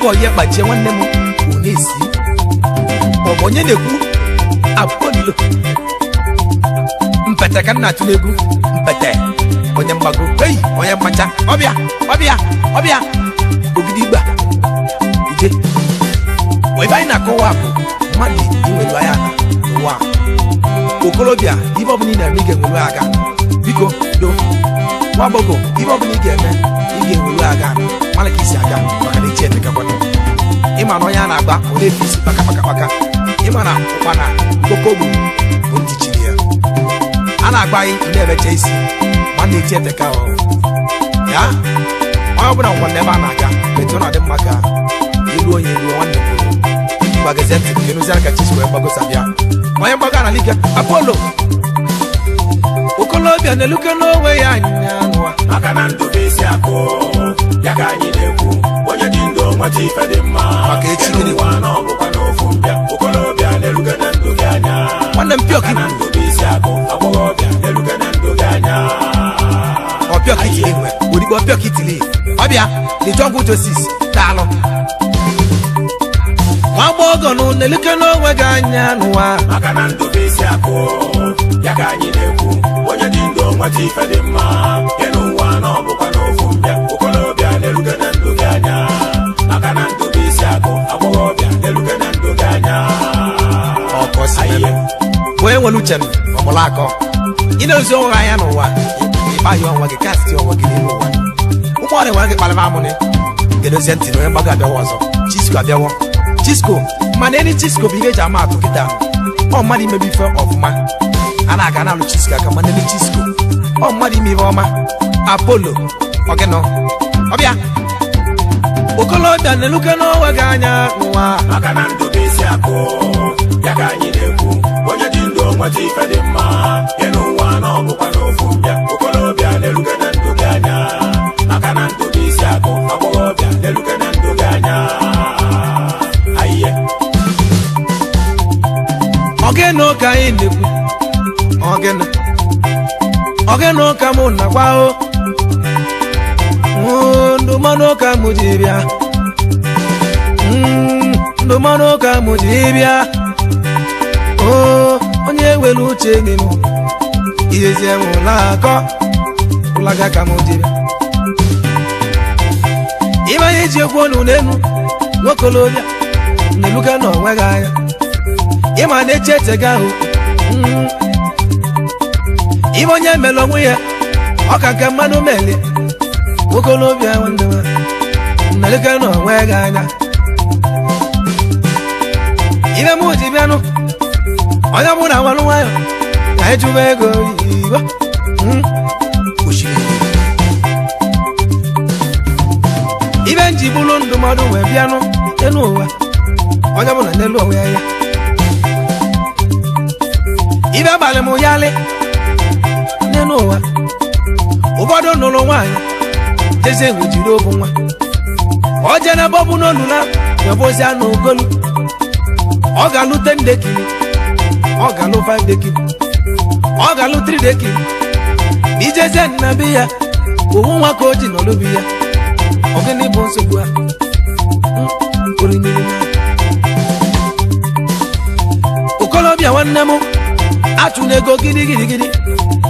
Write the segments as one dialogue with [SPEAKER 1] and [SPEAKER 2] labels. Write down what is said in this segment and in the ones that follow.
[SPEAKER 1] abo ye baje nwanne m onesi obonye nekwu Apollo mpete kan na tunegu mpete onye mbago hey onye macha obia ogidi gba ije we bai na ko wa ko madi iwelu aya na wa okolobia ibo buni na mi genwelu aga biko do wa bogo ibo buni geme igenwelu aga malaki si aga maka ni chete ka kwato ima no ya na agba o le fisi paka ima na kwana kokobu ondichiri ya ana agba yi ile beche isi mani chete ka o ya ọ bụ na nwanne ba na aga beto na dị maka ilu onye ilu nwanne kwuru magazeti kenuzi aka Chisco gbago sabia onye gbaga na liga Apollo okolobia na-eluke n'onwe ya anya nwa
[SPEAKER 2] aka na ndụ bụ isi akụ ya ka anyị na-ekwu onye dị ndụ nwata ife dị mma
[SPEAKER 1] maka echi gịnị
[SPEAKER 2] nwa na ọbụkwa n'ofu mbịa okolobia na-eluke na ndụ gị anya
[SPEAKER 1] nwanne m pịọk
[SPEAKER 2] na ndụ bụ isi akụ agbọghọbịa na-eluke na ndụ gị anya
[SPEAKER 1] ọpịọk itili nwe odigbo ọpịọk itili ọbịa the jungle Joseph daalụ nwa agbọghọ nụ na-eluke n'onwe gị anya n'ụwa
[SPEAKER 2] aka na ndụ bụ isi akụ ya ka anyị na-ekwu onye dị ndụ nwata ife dị mma enu ụwa na ọbụkwa n'ofu mbịa okolobịa na-eluke na ndụ gị anya aka na ndụ bụ isi akụ agbọghọbịa na-eluke na ndụ gị anya
[SPEAKER 1] ọkọsi onye nwere uche m ọmụla akọ ị na-ezi onwe anya n'ụwa ịkpaghị onwe gị kasti onwe gị n'ime ụwa ụgbọ ọrịa nwere gị kpalịba amụnị gedozie ntị na onye mgbago abịawa ọzọ Chisco abịawo Chisco mana eni Chisco bụ ihe eji ama atụ kịta ọ mmadụ imebi ife ọfụma a na-aga na alụ Chisco aka mana eni Chisco ọ mmadụ ime ife ọma Apollo ọgịnọ ọbịa okolobịa na-eluke n'onwe gị anya n'ụwa
[SPEAKER 2] aka na ndụ bụ isi akụ ya ka anyị na-ekwu onye dị ndụ nwata ife dị mma enu ụwa na ọbụkwa n'ofu mbịa okolobịa na-eluke na ndụ gị anya aka na ndụ bụ isi akụ agbọghọbịa na-eluke na ndụ gị anya
[SPEAKER 1] ogene ka anyị na-ekwu ogene ka mụ nakwa o ndụmọdụ ka mụ ji bịa ndụmọdụ ka mụ ji bịa o onye welu uche gị mụ ihezie m ụlọakọ ụlaga ka mụ ji bịa ịma ihe ji ekwu ọnụ n'elu nwokolobịa na-eluga n'onwe gị anya ịma na-eche ete gị ahụ ịma onye mere onwe ya ọ ka nke mmadụ melie okolobịa nwanne m na-eluga n'onwe gị anya ihe m ji bịanụ onye mụ na nwanụ nwayọ ka ịjụba ego oyibo ibe nji bụrụ ndụmọdụ wee bịanụ elu ụwa onye bụ na n'elu onwe ya ibe gbalị m yalị n'elu ụwa ụfọdụ nụrụ nwaanyị jeze enwe jiri obu nwa ọ jee na bọbụ n'olula webozi anụ ogolu ọ ga-alụ 10 dekili ọ ga-alụ 5 dekili ọ ga-alụ 3 dekili ijeze nna be ya owu nwa ka o ji n'olubi ya ogene bụ nsogbu a okolobịa nwanne m achụna ego gidigidi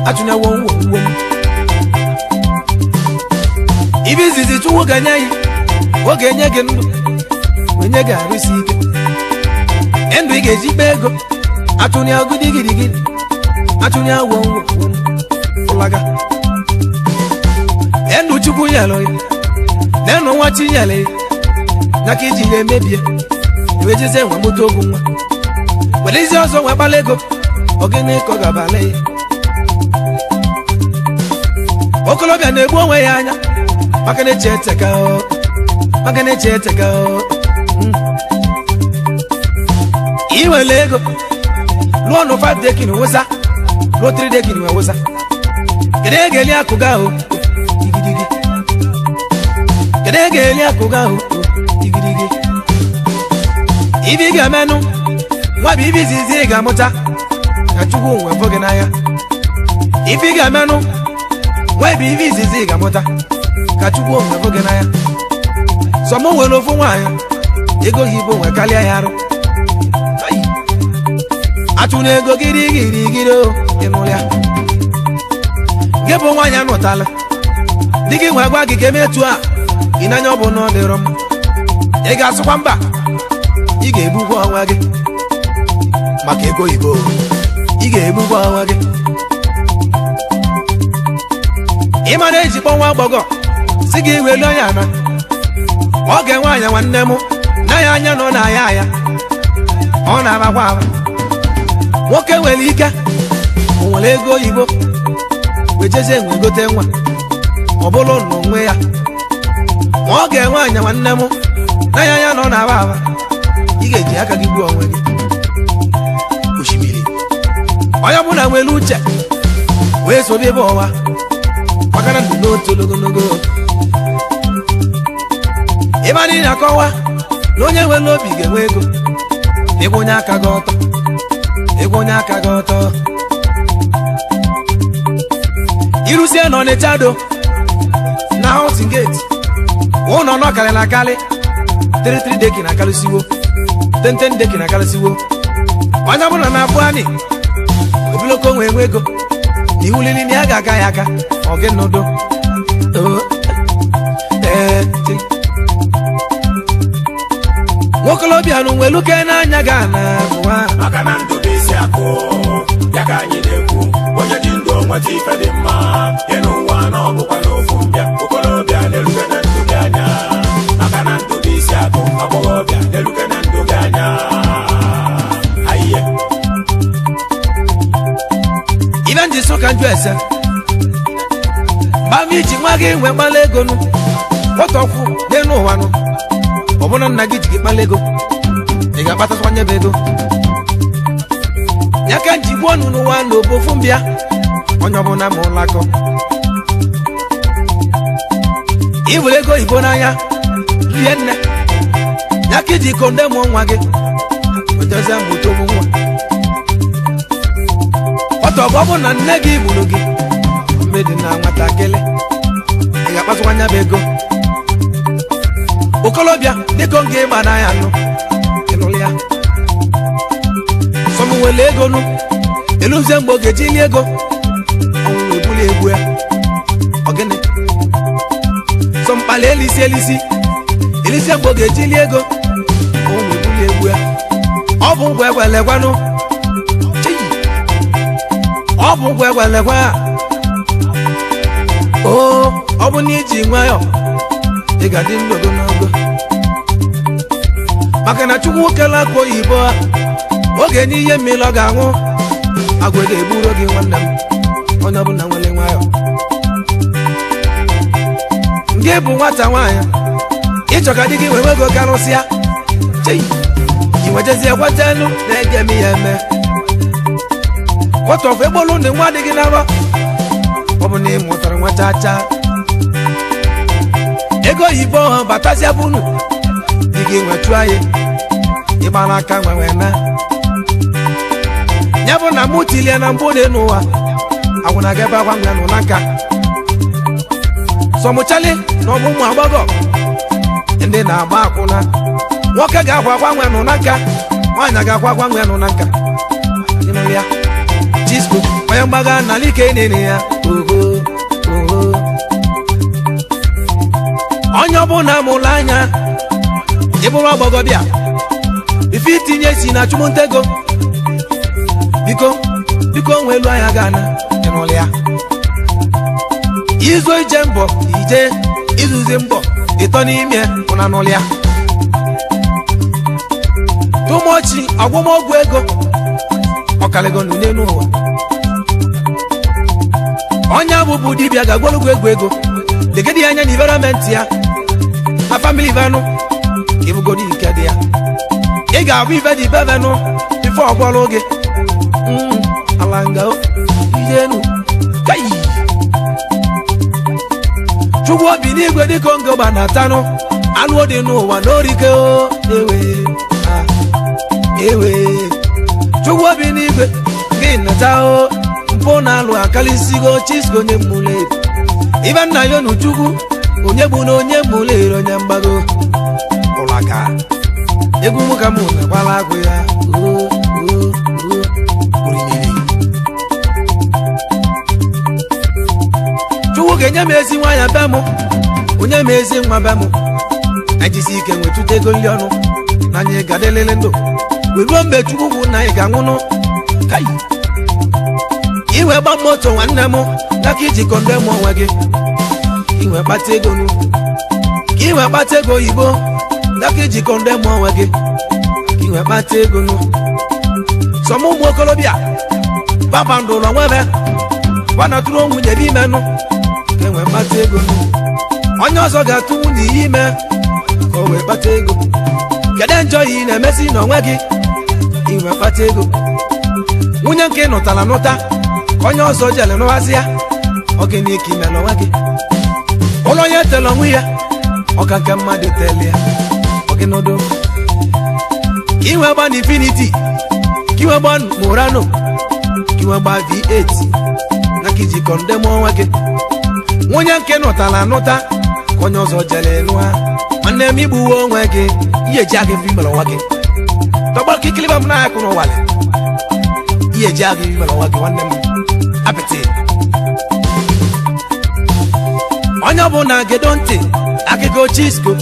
[SPEAKER 1] achụna wo ibe izizi chukwu ga-enye ya oge enye gị ndụ onye ga-arụsi ike ndụ ị ga-eji kpa ego achụna gidigidi achụna wo ụlaga ndụ chukwu nyelụ ya nenu nwa chinyele naka iji ya emebie wejeze nwe moto ogu nwa were izi ọzọ nwe kpala ego ogene ka ọ ga-abala ya okolobịa na-egbu onwe ya anya maka na-eche eteka iwele ego lụọ nụ 5 dekin wụsa lụọ 3 dekin wee wụsa kedu ego eli akụga ahụ igidigi kedu ego eli akụga ahụ igidigi ibi ga-emenụ nwa bụ ibi izizi ị ga-amụta ka Chukwu nwe fọ gị n'anya ibi ga-emenụ nwa bụ ibi izizi ị ga-amụta ka Chukwu nwe fọ gị n'anya sọmụ nwere ofu nwaanyị ego oyibo nwe karịa ya arụ achụ na ego gịrịgịrịgịrị ịnụ ya gị bụ nwaanyị anụtala dị gị nwe gwa gị ka emetu a ị n'anya ọ bụ na ọ dịrọ m ị ga-asụkwa mba ị ga-egbukwa onwe gị maka ego oyibo ị ga-egbukwa onwe gị ị mara ejikpọ nwa agbọghọ si gị welu anya ana ọ ga-enwe anya nwanne m na ya anya nọ na ya aya ọ na-amakwa ama nwoke nwere ike o nwere ego oyibo wejezie enwe gote nwa ọ bụrụ na onwe ya ma ọ ga-enwe anya nwanne m na ya anya nọ na aba aba ị ga-eji aka gị gbuo onwe gị osimiri onye ọbụla nwere uche wee sobe ebe ọwa maka na ndụ n'otu ogologo ịba niile akọwa na onye nwere obi ga-enwe ego ịgwa onye aka gị ọtọ ịgwa onye aka gị ọtọ irusie nọ n'Echado na Housing Gate ụlọ nọ karịrị akarị 33 deki na akarịsiwo 10 deki na akarịsiwo onye ọbụla na-abụ anyị obiloko nwe ego na iwulili na ya ga-aga ya aka ọ gị nọdụ nwokolobịa nụ nwere uke n'anya ga na bụwa
[SPEAKER 2] maka na ndụ bụ isi akụ ya ka anyị na-ekwu onye dị ndụ nweta ife dị mma ya n'ụwa na ọ bụkwa n'ofu mbịa okolobịa na-eruke na ndụ gị anya maka na ndụ bụ isi akụ agbọghọbịa na-eruke na ndụ gị anya ayiye
[SPEAKER 1] ibe ndị so ka njụ ese mgbe iji nwa gị nwe kpala ego nụ kpọtọkwu n'elu ụwa nụ ọ bụrụ nna gị ji gị kpala ego ị ga-akpatasịkwanye bụ ego ya ka nji gbuo ọnụ n'ụwa na obofu mbịa onye ọbụla ma ụlọ akọ iwere ego oyibo n'anya rie nne ya ka iji konde mụọ nwa gị ojezie mgbochi ogbu nwa ọtọgụ ọ bụ na nne gị gburu gị mmedi na nwatakịrị ị ga-akpatasịkwanye bụ ego okolobịa dịka oge ịgba n'anya nụ ịnụlụ ya sọm nwere ego nụ eluzie mgbe oge ji ili ego ọnwụ ebuli egbu ya ọgịnị sọmkpala elisi mgbe oge ji ili ego ọnwụ ebuli egbu ya ọ bụ ngwa egwelekwanụ ọ bụ ngwa egwelekwa ọ bụ na iji nwayọ ị ga-adị ndụ ogologo maka na Chukwu kela akụ oyibo oge n'ihe mmiri ọ ga-aṅụ agwa ga-egburu gị nwanne m onye ọbụla nwere nwayọ nke bụ nwata nwaanyị ịchọ ka di gị wee ego karụsịa iwejezie gwata elu na-ege m ihe eme kwọtọfụ egbolu ndị nwa dị gị n'aba ọ bụ na ị mụtara nwa chacha ego oyibo ha batazia bunu dị gị nwechu anyị ịgba n'aka nwewe na ya bụ na mụ tilie na mbụ dị n'ụwa agwụna gị ebe agwa nwe nụ n'aka sọmụchali na ọmụmụ agbọghọ ndị na-agba akwụna nwoke ga-akwa agwa nwe nụ n'aka nwaanyị ga-akwa agwa nwe nụ n'aka ịnụ ya Chisco onye mgbaga n'ala ike nene ya onye ọbụla mụrụ anya ịbụrụ ọgbọgọbịa ife itinye si na chụmụntego biko nwelu anya gana ịnụlụ ya izo ije mbọ ije izuzi mbọ ịtọ n'ime ụna n'ụlụ ya tụmọchi ọgwụmọgwụ ego ọkaligo n'elu ụwa onye abụbụ dibịa ga-agwọrọgwụ ego degedi anya na iveramenti ya na famili vanụ ibugodi nke dị ya ị ga-abụ ife dị ibe venụ ife ọgwọrọ oge alanga ihenu kai Chukwu obi n'igwe dịka ngọgba na tanụ anụ dị n'ụwa n'orike ewe Chukwu obi n'igwe gị nata mpụ na alụ akalịsigo Chisco onye mmụle ibe nna ya nu Chukwu onye bụ na onye mụlere onye mgbago ụlaka egwu m ka mụ na-agbala agwụ ya orimiri Chukwu ga-enye m ezi nwa ya be m onye m ezi nwa be m ejisi ike nwetụta ego nri ọnụ na anyị ga-adịlele ndụ weruo mgbe Chukwu bụ na anyị ga-anwụnụ kai iwe gba moto nwanne m n'aka iji kọndọ m onwe gị iwe kpata ego nụ ka iwe kpata ego oyibo n'aka iji kọndọ m onwe gị ka iwe kpata ego nụ sọm ụmụ okorobịa baba ndụ ụlọ nwebe gbanatụrụ nwunye dị ime nụ ka enwe kpata ego nụ onye ọzọ ga-atụ nwunye ihe ime ka o wee kpata ego kedu njọ yi na-emesi n'onwe gị iwe kpata ego nwunye nke nụtara nụta onye ọzọ jele n'ụwazi ya oge n'ike ime n'onwe gị ụlọ onye tele onwe ya ọka nke mmadụ tele ya oge n'odo ka iwe gba n'Infinity ka iwe gba Murano ka iwe gba V8 na ka iji kọndem onwe gị nwunye nke nụtara nụta ka onye ọzọ jele nụa nwanne m igbuwe onwe gị ihe ji aga ife mere onwe gị tọgbọ ka ikiliba m na-akụ n'ụwale ihe ji aga ife mere onwe gị nwanne m apịtị onye ọbụla gedo ntị akụkọ Chisco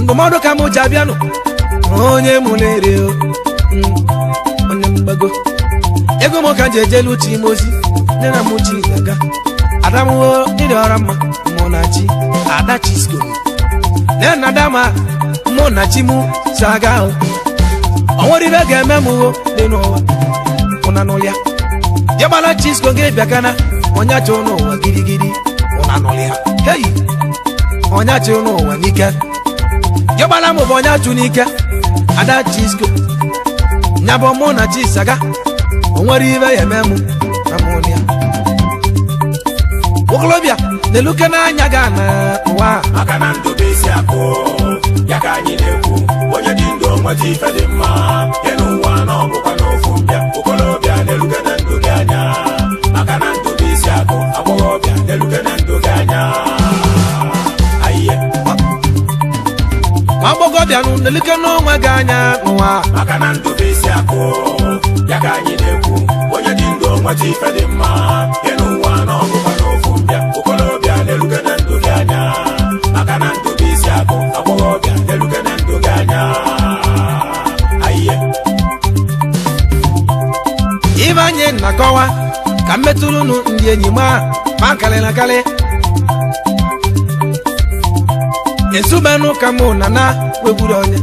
[SPEAKER 1] ndụmọdụ ka mụ ji abịanụ onye mụlere onye mgbago ego m ka ji ejelu uche ime ozi nne na mụ chi gaga adamwo ịdị ọra mma mụ na chi ada Chisco nne na dama mụ na chi mụ saga ahụ o nwere ibe ga-eme m dị n'ụwa ụna n'ụlịa ya gbara Chisco gị bịakana onye chụ n'ụwa girigiri ụna n'ụlịa hei onye chụ n'ụwa n'ike ya gbara m bụ onye chụ n'ike ada Chisco nya bụ mụ na chi saga o nwere ibe ya eme m na mụlịa okolobịa na-eluke n'anya ga na ụwa
[SPEAKER 2] maka na ndụ bụ isi akụ ya ka anyị na-ekwu onye dị ndụ nweta ife dị mma ya n'ụwa na ọbụkwa n'ofu mbịa okolobịa na-eluke na ndụ gị anya maka na ndụ bụ isi akụ agbọghọbịa na-eluke na ndụ gị anya ayiye
[SPEAKER 1] ma agbọghọbịa na-eluke n'onwe gị anya n'ụwa
[SPEAKER 2] maka na ndụ bụ isi akụ ya ka anyị na-ekwu onye dị ndụ nweta ife dị mma ya n'ụwa na ọbụkwa n'ofu mbịa okolobịa na-eluke na ndụ gị anya maka na ndụ bụ isi akụ agbọghọbịa na-eluke na ndụ gị anya ayiye
[SPEAKER 1] ibe anyị na-akọwa ka mmetụrụ unu ndị enyi ma karịrị akarị ezubenụ ka mụ na wegburu onye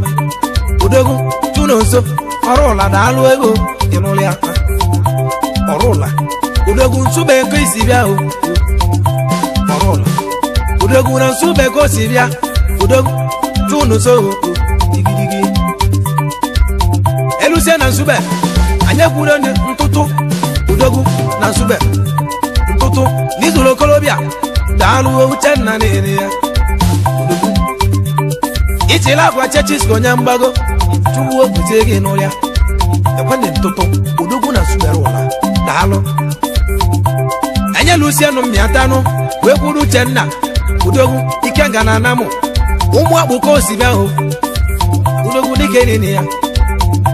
[SPEAKER 1] odogwu tụna nso ọrụ ụla daalụ ego ịnụlụ ya ọrụ ụla odogwu nsụbe ego isi bịa ọrụ ụla odogwu na nsụbe ego si bịa odogwu tụna nso digidigi elusie na nsụbe anyị ekwuru ntụtụ odogwu na nsụbe ntụtụ n'izuru okolobịa daalụ Uchenna na-ere ya odogwu ichila agwa Chisco onye mgbago Chukwu okwute gị n'ụlịa ekwene ntụtụ odogwu na nsụbere ụla daalụ anyị lusienụ mmịatanụ wee kwuru Uchenna odogwu ike nga na anamụ ụmụ akpụkọ osibi ahụ odogwu dike nini ya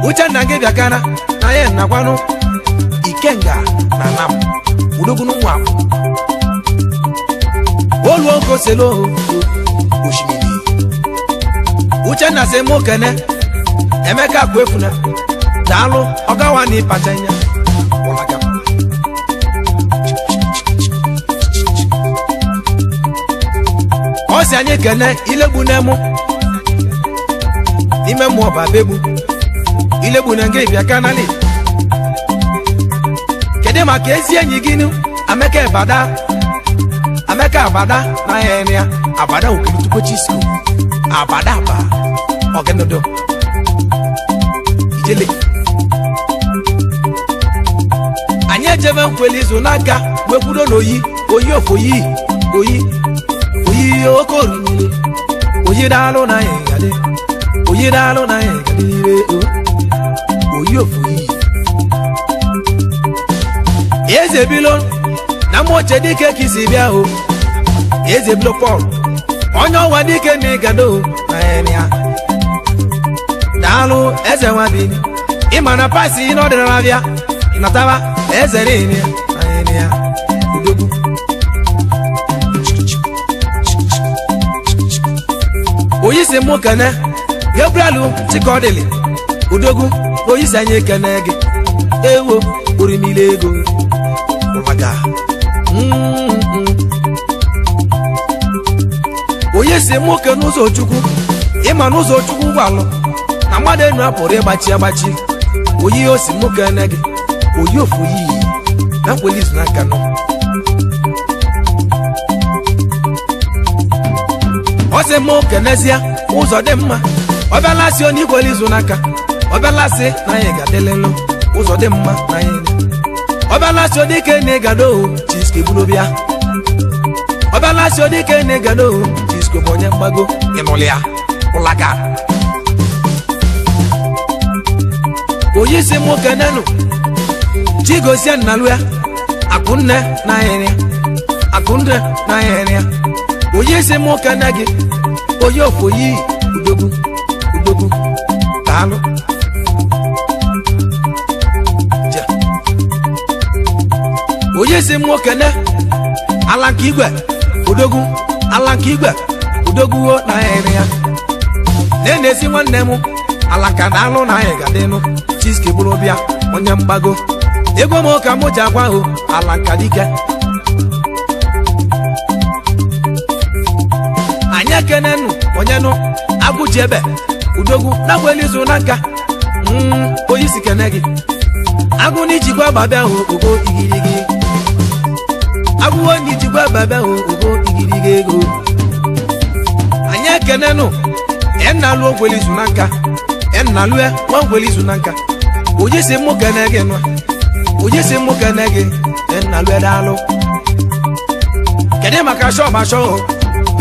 [SPEAKER 1] Uchenna gị bịakana na ya nakwanụ ikenga na anamụ odogwu na ụmụ akpụ oluo nkoselo osimiri Uchenna sị mụ kene Emeka Kwefuna daalụ ọgawa na ịpacha anya ọ sị anyị kene ilegbu n'emu ime mmụọ babegbu ilegbu na nga ịbịa kanali kedu maka ezi enyi gị Emeka Abada na ya ene ya Abada Okiritukwu Chisco Abada aba ogenodo ijele anyị ejebe nkweli izu n'aka wekwudo n'oyi oyi oke orimiri oyi daalụ na ya egade oyi daalụ na ya egade ire oyi ofoyi eze bilo na mmoche dike ka isi bịa eze bilo Paul onye ọwa dike na ịgado na ya daalụ eze nwabini ịma na pasi na ọdịnala bịa nataba eze niile na ya udogwu oyisi mụ kene Gabriel Chikodili udogwu oyisi anyị ekene gị ewo orimile ego maka oyisi mụ kene ụzọ Chukwu ịma n'ụzọ Chukwu gwalụ na mmadụ enu apụrụ ịgbachi agbachi oyi osi mụ kene gị oyi ofu yi na kwelizu n'aka nọ ọsị mụ kenezie ụzọ dị mma ọbịalasị onye ikwelizu n'aka ọbịalasị na anyị ga-adịlelụ ụzọ dị mma na anyị ọbịalasị odike na ịgado Chisko Ebulobịa ọbịalasị odike na ịgado Chisko bụ onye mgbago ịnụlịa ụlaga oyisi mụ kenenu Chigozie Nnalụa Akụnne na anyị Akụnne na anyị oyisi mụ kene gị oyi ofoyi udogwu daalụ oyisi mụ kene Alanka Igwe udogwu Alanka Igwe udogwu na anyị ya na-enezi nwanne m Alanka daalụ na anyị ga-adịnụ Chisko Ebulobịa onye mgbago ego m ka mụ ji agwa ahụ Alanka dike anyị ekenenu onye nụ agụji ebe udogwu nakwelizu n'aka oyisi kene gị agụ n'ijikwa babịa hụ ogo igirigi agụwo n'ijikwa babịa hụ ogo igirigi ego anyị ekenenu Nnalụ ogwelizu n'aka Nnalụ nwa ogwelizu n'aka oyisi mụ kene gị nụ oyisi mụ kene gị Nnalụ daalụ kedu maka shọp ashọ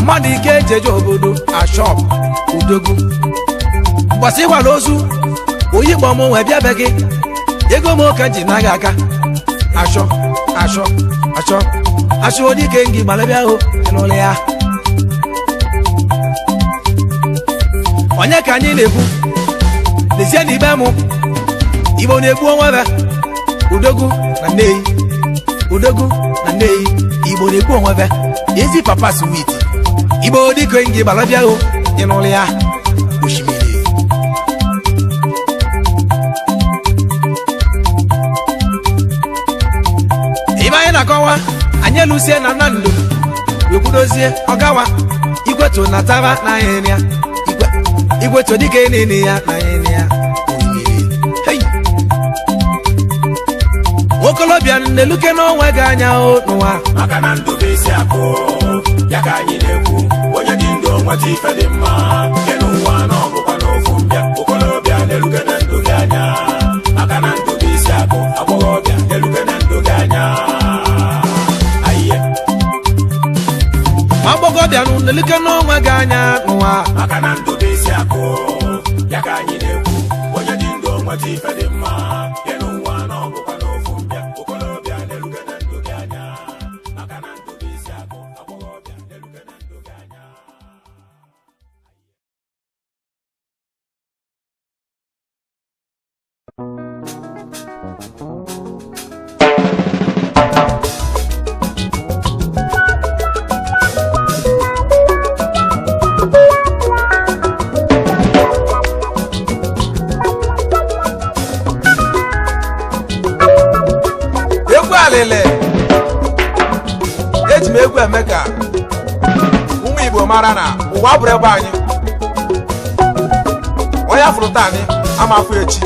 [SPEAKER 1] mmadụ ike ejeje obodo ashọp udogwu mgbasị gwara ozu oyi gbọm nwe bịabe gị ego m oke ji naghị aka ashọ odike ngị gbalabịa hụ n'ụlọ ya onye ka anyị na-ekwu lezie na ibe mụ Igbo na-egbu onwe be udogwu na nneyi Igbo na-egbu onwe be ezi papa sweet Igbo dike ngị gbalabịa hụ n'ụlọ ya osimiri ibe anyị na-akọwa anyị elusie na Nnamdị wekwudozie ọgawa igweto na taba na anyị ya igweto dike niile ya na anyị ya okolobịa na-eluke n'onwe gị anya n'ụwa
[SPEAKER 2] maka na ndụ bụ isi akụ ya ka anyị na-ekwu onye dị ndụ nweta ife dị mma nke n'ụwa na ọbụkwa n'ofu mbịa okolobịa na-eluke na ndụ gị anya maka na ndụ bụ isi akụ agbọghọbịa na-eluke na ndụ gị anya
[SPEAKER 1] agbọghọbịa na-eluke n'onwe gị anya n'ụwa
[SPEAKER 2] maka na ndụ bụ isi akụ ya ka anyị na-ekwu onye dị ndụ nweta ife dị mma nke n'ụwa na ọbụkwa n'ofu mbịa okolobịa na-eluke na ndụ gị anya maka na ndụ bụ isi akụ agbọghọbịa na-eluke na ndụ gị anya.
[SPEAKER 1] eji m egwu eme ka ụmụ Igbo mara na ụwa bụrụ ebe anyị onye afụrụ taa anyị ama afụ echi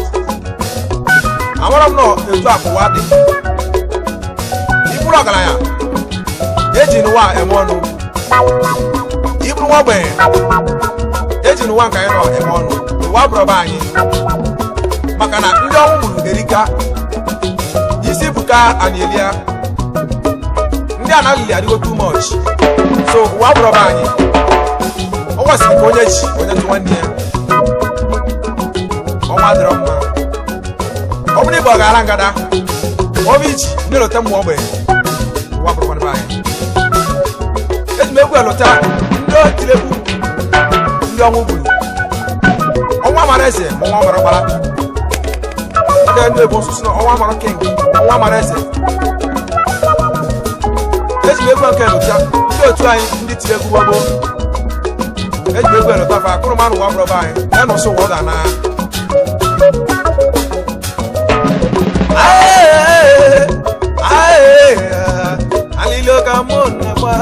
[SPEAKER 1] amara m nọ etu akụwa dị iburu ọgaranya eji n'ụwa eme ọnụ iburu nwa ogbenye eji n'ụwa nke anyị nọ eme ọnụ ụwa bụrụ ebe anyị maka na ndị ọnwụ mụrụ erika isi buka anielia ndị analili adịgo too much so ụwa bụrụ ebe anyị ọ gwasịrị ka onye ji onye tụ nwanne ya ọnwa dịrọ mma ọ bụrụ ịgba ọgara ngada ọbụ iji na-elote mmụọ ogbenye ụwa bụrụ ebe anyị eji m egwu elota ndị tilegbu ndị ọnwụ gburu ọnwa mara eze ma ọnwa mara gbara aga ndị ebo nsusu na ọnwa mara king ọnwa mara eze eji egwu nke lụta ndị otu anyị ndị tilegbu gbagbo eji egwu elụta fa akụrụ mmanụ ụwa bụrọba anyị ya nọsọ ụwa ọ ga-ana alilo ka mụ na-agba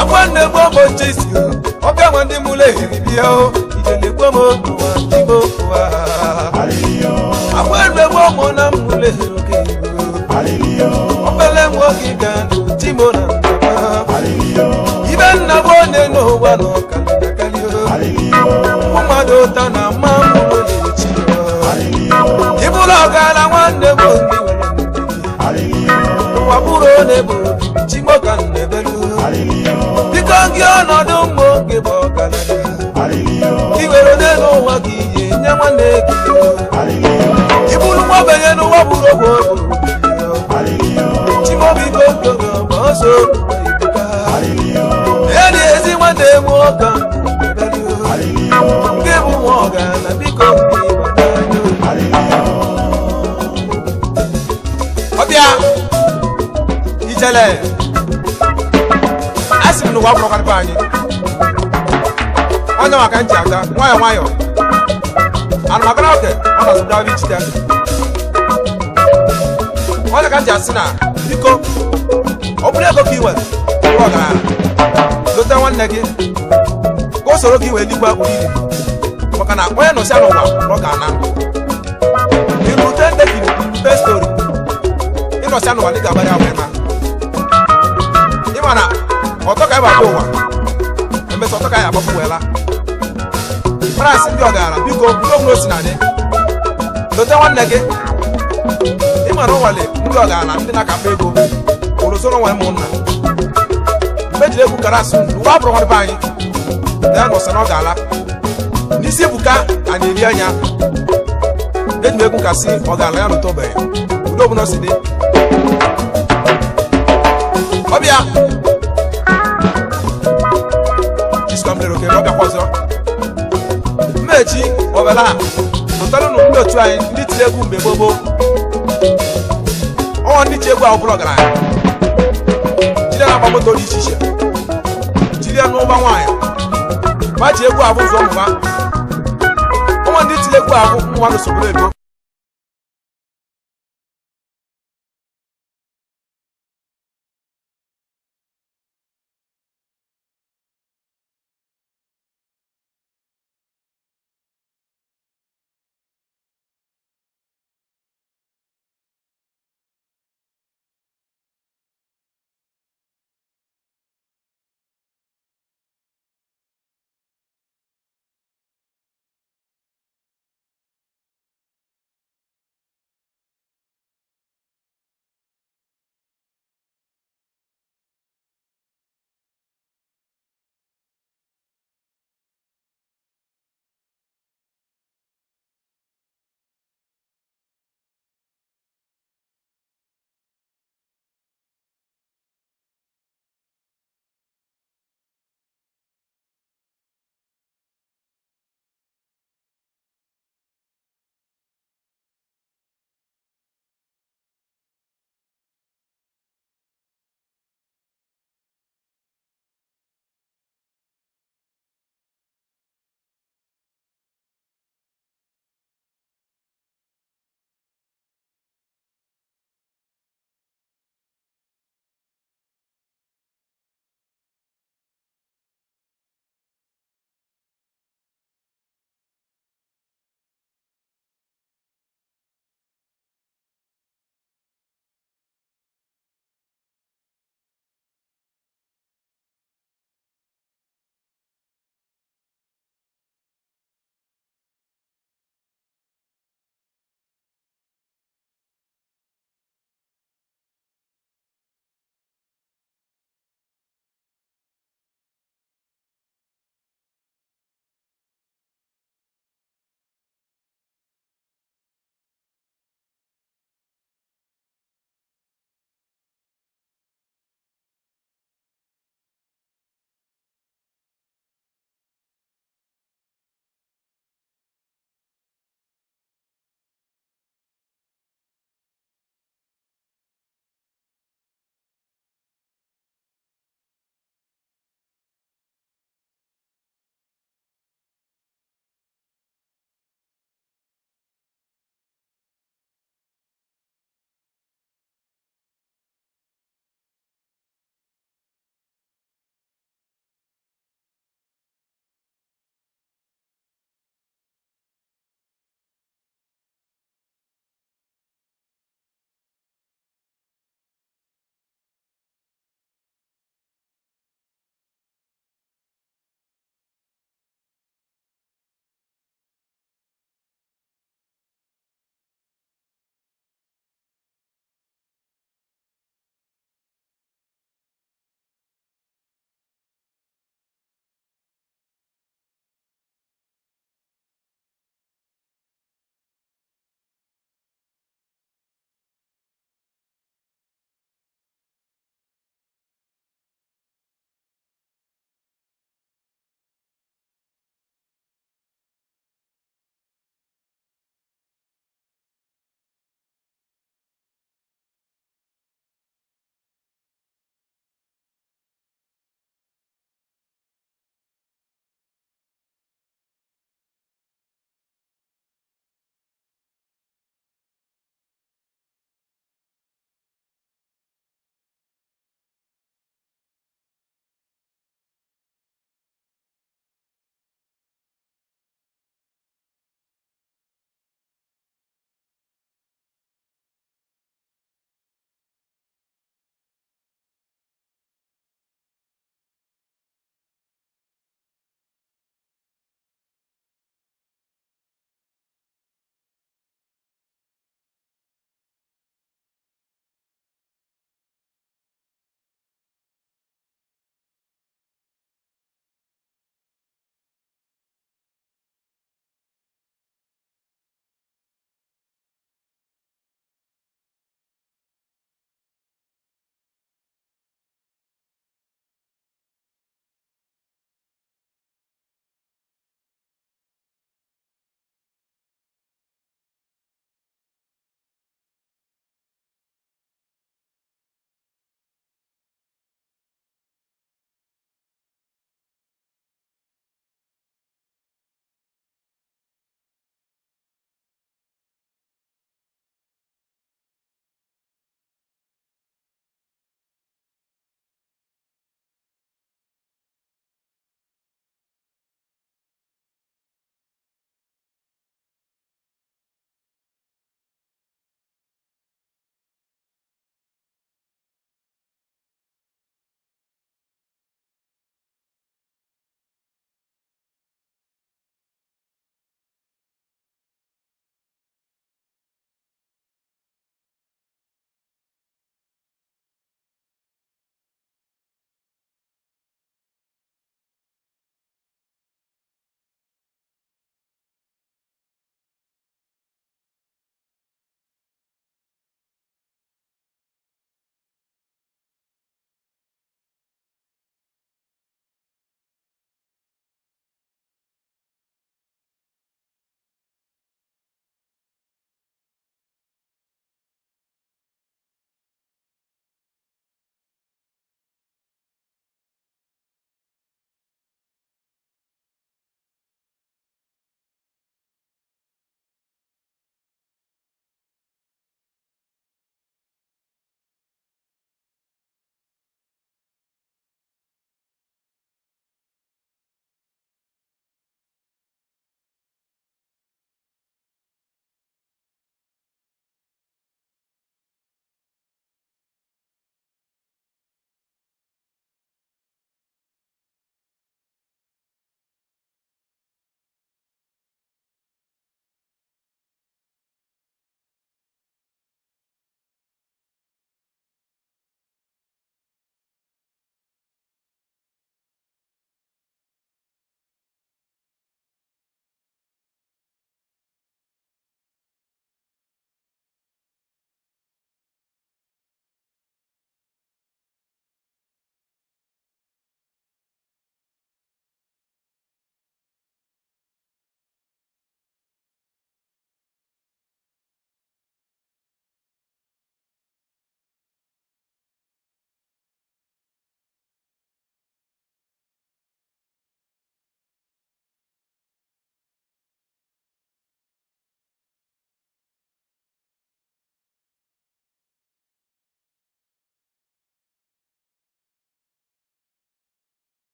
[SPEAKER 1] akwa na-egbu ọmụ chisi ọka nwa ndị mụlụ ehiri bịa ijele gbo m ụwa ndị bụ ụwa akwa na-egbu ọmụ na mụlụ ehiri oke obele nwoke ga n'uti mụ na ibe nna bụ onye n'ụwa na ọkalịakali mmadụ ụta na mma mụlụ na-echi ibụlụ ọgala nwanne m ndị ụwa bụrụ onye bụ chimoka nnebelu biko gị ọnọdụ mmụ oge bụ ọgaranya iwere onye n'ụwa gị ihe nye nwanne gị ibụrụ nwa ogbenye n'ụwa bụrụ ogbe chimobiko ogogo ma ọsọ eri ezi nwanne m ọka nke bụ nwa ọgaranya biko ọbịa ijele asị m n'ụwa bụrụ karịba anyị onye maka nji aka nwayọ nwayọ anụmakara oke ọ na zụdabi jide onye ka nji asị na biko ọ bụrụ ego ka i nwere ọ gara dote nwanne gị ka o soro gị wee ligba uriri maka na onye nọsi n'ụwa na ọ ga-ana irute ndekiri irute stori ịnọsi n'ụwa dị ga-agbara ya wee na ịma na ọtọ ka ịba ụwa emesị ọtọ ka ya agbapụ weela praịsị ndị ọgara biko ndị ọbụla osi na dị dote nwanne gị ịma na ụnwale ndị ọgara ndị na-akapa ego ụlụsoro nwe ụmụnna mgbe jiri egwu kara asụ ụwa bụrụ nwadebe anyị na ya nọsị na ọ ga-ala n'isi ebuka a na-eri anya eji egwu kasị ọ ga-ala ya n'ụtọbeghị ụdị ọbụla o si dị ọbịa jiskamlere oke n'ọbịakwa ọzọ mmechi ọbala ụtalụ nụ ndị otu anyị ndị tiri egwu mgbe gbogbo ọnwa ndị ji egwu ahụ bụrụ ọgaranya jide na-agba moto dị iche iche jiri ya n'ụgba nwaanyị ma ji egwu abụ ụzọ ọmụma ọnwa ndị tiri egwu ahụ nwa n'osoboro ego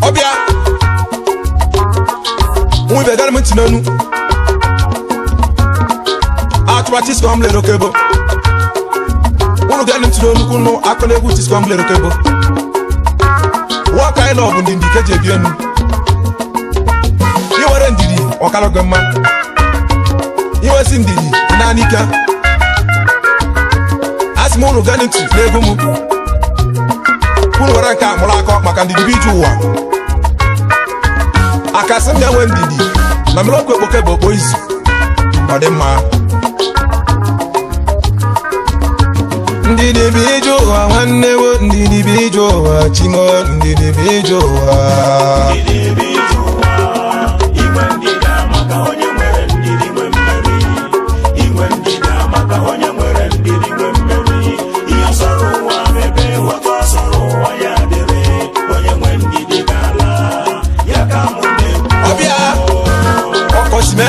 [SPEAKER 1] Obia we be dal mti nanu atwa tisco amle rokebo unu dal mti nanu kunu akole gu tisco amle rokebo wa kai no bu ndindi keje bienu yi wore ndidi okalo gomma yi wasi ndidi na anika asimo unu dal mti lego mu kunu wora ka mulako maka ndidi biju uwa akasim ya we ndidi na mlo kwekbo boys odemma ndidi bijo wa wanne wo ndidi bijo wa chimo ndidi bijo wa
[SPEAKER 2] iwe ndida maka onye nwere ndidi nwe mmeri iwe ndida maka onye nwere ndidi nwe mmeri ihe sọrọ ụwa mebe wata sọrọ ụwa ya dịrị onye nwe ndidi gala ya ka mụ na-ekwu
[SPEAKER 1] obia okosime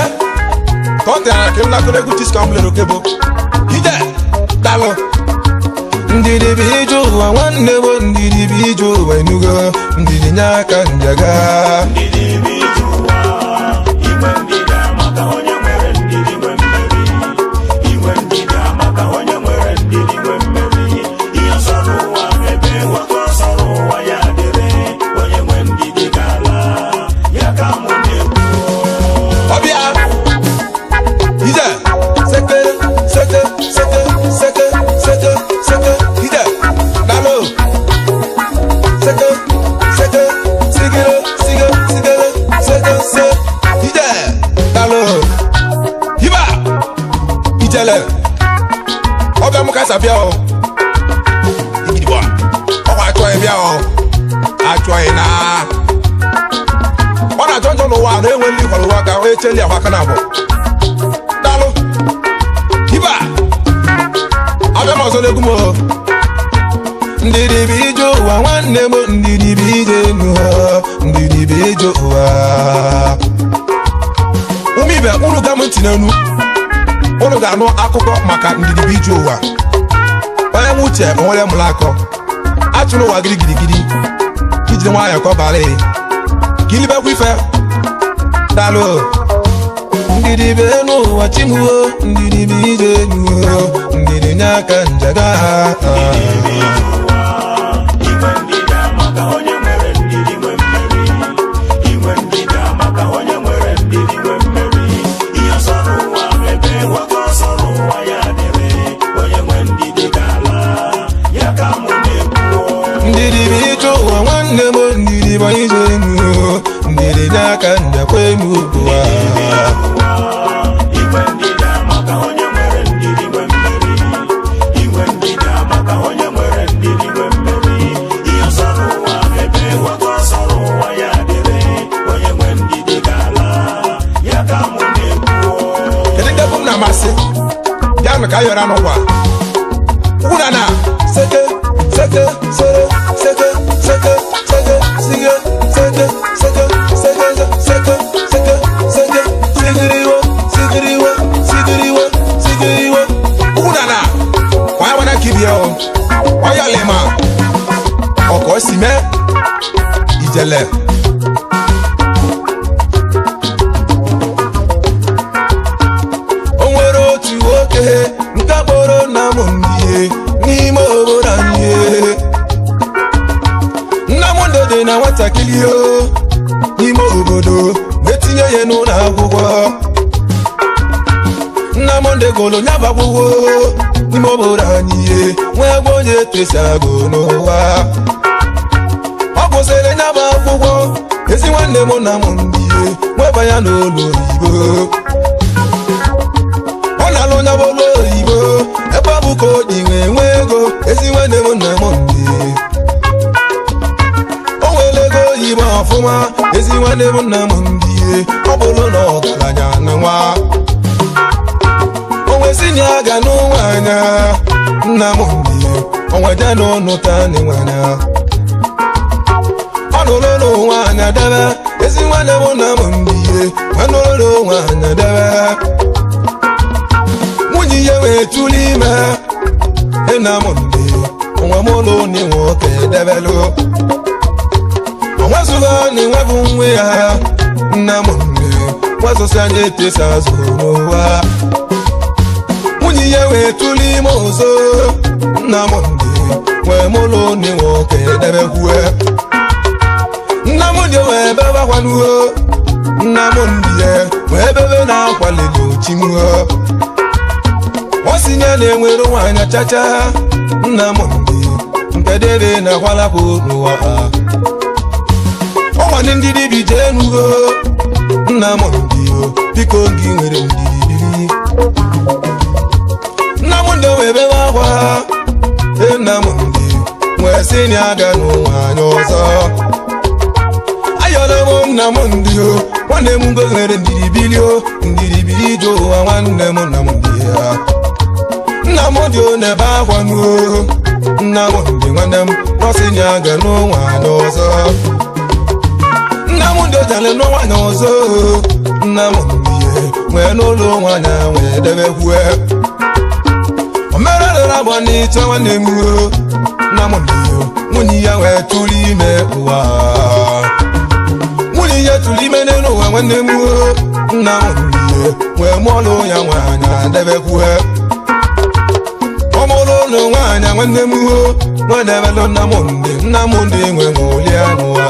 [SPEAKER 1] kontra kemla kole gutis kamle rokebo ide dalo ndidi bijo wa wanne wo ndidi bijo wa nugo ndidi nyaka njaga
[SPEAKER 2] ndidi bijo iwe ndida maka onye nwere ndidi nwe mmeri iwe ndida maka onye nwere ndidi nwe mmeri ihe sọrọ ụwa mebe wata sọrọ ụwa ya dịrị onye nwe ndidi gala ya ka mụ na-ekwu
[SPEAKER 1] obia ide seke seke seke seke seke seke ide dalo seke seke sigiro sige sigere seke se ide dalo hiba itele obia mukasa bia o igidwa o wa to e bia o acho e na ona jonjo no wa na enwe li kwalo wa ka we cheli akwa kana bo dalo hiba abia mo so legumo ndidi bijo wa wanne mo ndidi bije nu ndidi bijo wa umibe unu ga mtinanu unu ga no akụkọ maka ndidi bijo wa onye nwuche onwere mulako atụrụ wa girigirigiri ijide nwayọ ko bare kilibe kwife dalo ndidi benu wa chimuo ndidi bije nu ndidi nyaka njaga
[SPEAKER 2] iwe ndida maka onye nwere ndidi nwe mmeri iwe ndida maka onye nwere ndidi nwe mmeri ihe sọrọ ụwa mebe wata sọrọ ụwa ya dịrị onye nwe ndidi gala ya ka mụ na-ekwu
[SPEAKER 1] ndidi bijo wa wanne mo ndidi bije nu ndidi nyaka njakwe nu wa
[SPEAKER 2] iwe ndida maka onye nwere ndidi nwe mmeri iwe ndida maka onye nwere ndidi nwe mmeri ihe sọrọ ụwa mebe wata sọrọ ụwa ya dịrị onye nwe ndidi gala ya ka mụ na-ekwu
[SPEAKER 1] kedike kum na masị ya me ka yora no wa una na seke seke sere seke seke seke sige seke seke seke seke seke seke sigiriwo sigiriwo sigiriwo sigiriwo una na wa wana kibio wa ya lema oko sime ijele onwere otu oke nke kpọrọ nna m ndie n'ime obodo anyị nna m ndede na nwatakịrị o n'ime obodo na-etinye ya n'ụlọ akwụkwọ nna m ndegolo nyaba akwụkwọ n'ime obodo anyị nwee gbe onye tesi agụ n'ụwa ọ kwụsịrị nyaba akwụkwọ ezi nwanne m nna m ndie nweba ya n'ụlọ oyibo ọ na-alụ nyaba ụlọ oyibo ebe ọ bụ ka o ji nwee ego ezi nwanne m nna m ndie o nwere ego oyibo ọfụma ezi nwanne m nna m ndie ọ bụrụ na ọgaranya na nwa onwesi nya ga n'ụwa anya nna m ndie onweja n'ụnụ ta n'ịnwanya ọ nụrụ n'ụwa anya debe ezi nwanne m na m ndị nwanne ụlọ nwanyị debe nwunye ya wee tụrụ ime na m ndị nwa m ụlọ ni nwoke debelụ onwezugo na enwebụ nwe ya nna m ndị nwazụsi anya etesa azụ n'ụwa nwunye ya wee tụrụ ime ọzọ nna m ndị wee m ụlọ ni nwoke debekwue nna m ndị wee bebe akwanuo nna m ndị wee bebe na-akwalili ochimuo osinye na-enwere nwanyị chacha nna m ndị nke debe na kwalapụ n'ụwa ọnwanye ndị dibi jee nugo nna m ndị biko gị nwere ndidi nna m ndị wee bebe akwa nna m ndị wee sị na aga n'ụwa anya ọzọ ayọla m nna m ndị nwanne m ngo nwere ndidi bili ije ụwa nwanne m nna m ndị ya nna m dị n'ebe akwa nuo nna m ndị nwanne m nọsị na aga n'ụwa anya ọzọ nna m ndị ojale n'ụwa anya ọzọ nna m ndị nwee n'ụlọ nwanyị wee debekwue o mere rere agba n'ịchọ nwanne m nna m ndị nwunye ya wee tụrụ ime ụwa nwunye ya tụrụ ime n'elu ụwa nwanne m nna m ndị wee mụọlụ ya nwanyị debekwue ọmụlụ ụlọ nwanyị nwanne m nwedebelụ nna m ndị nwe ṅụli ya n'ụwa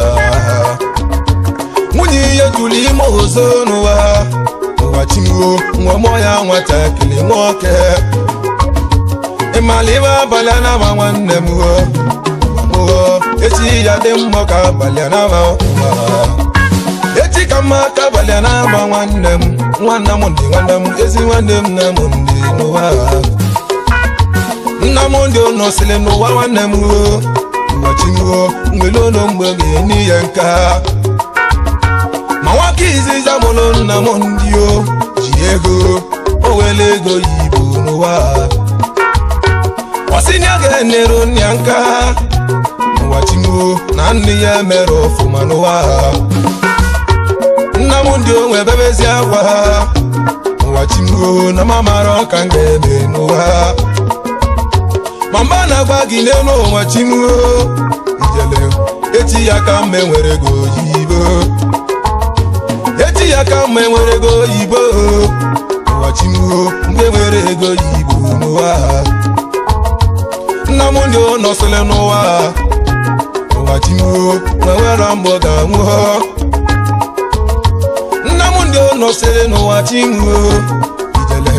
[SPEAKER 1] nwunye ya tụrụ ime ọzọ n'ụwa chimuo nwa mụọ ya nwatakịrị nwoke ịmala ibe abalị anaba nwanne m echi ya dị mma ka abalị anaba ụwa echi ka mma ka abalị anaba nwanne m nwanne m ndị nwanne m ezi nwanne m nna m ndị n'ụwa nna m ndị nọsịrị n'ụwa nwanne m ụwa chimuo nwere ụlọ mgbe gị n'ihe nka ma nwaka izizi amụlụ nna m ndị ji ego o were ego yibo n'ụwa ọsịnya ga-enero nne ya nka n'ụwa chimuo na nne ya mere ọfụma n'ụwa nna m ndị onwe bebezi akwa n'ụwa chimuo na mamara ọka m ga-eme n'ụwa ma mba na-agba gị n'elu ụwa chimuo ijele echi ya ka mma enwere ego yibo echi ya ka mma enwere ego yibo ụwa chimuo mgbe nwere ego yibo n'ụwa nna m ndị nọsịrị n'ụwa ụwa chimuo nwewere mbọ ga-anwụọ nna m ndị nọsịrị n'ụwa chimuo ijele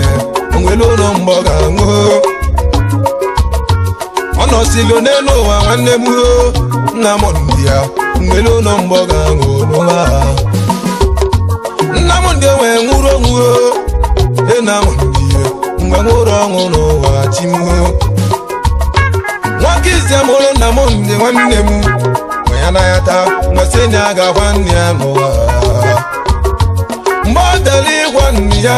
[SPEAKER 1] onwere ụlọ mbọ ga-anwụọ ọ nọsịgo n'elu ụwa nwanne m nna m ndị ya nwere ụlọ mbọ ga-anwụ n'ụwa nna m ndị wee nwụrụ onwụ nna m ndị mgbe nwụrụ ọnwụ n'ụwa chimuo nwoke izi amụrụ nna m ndị nwanne m nwe ya na ya taa nwesị na ya ga-agwa nne ya n'ụwa mgbe ọ dara ịgwa nne ya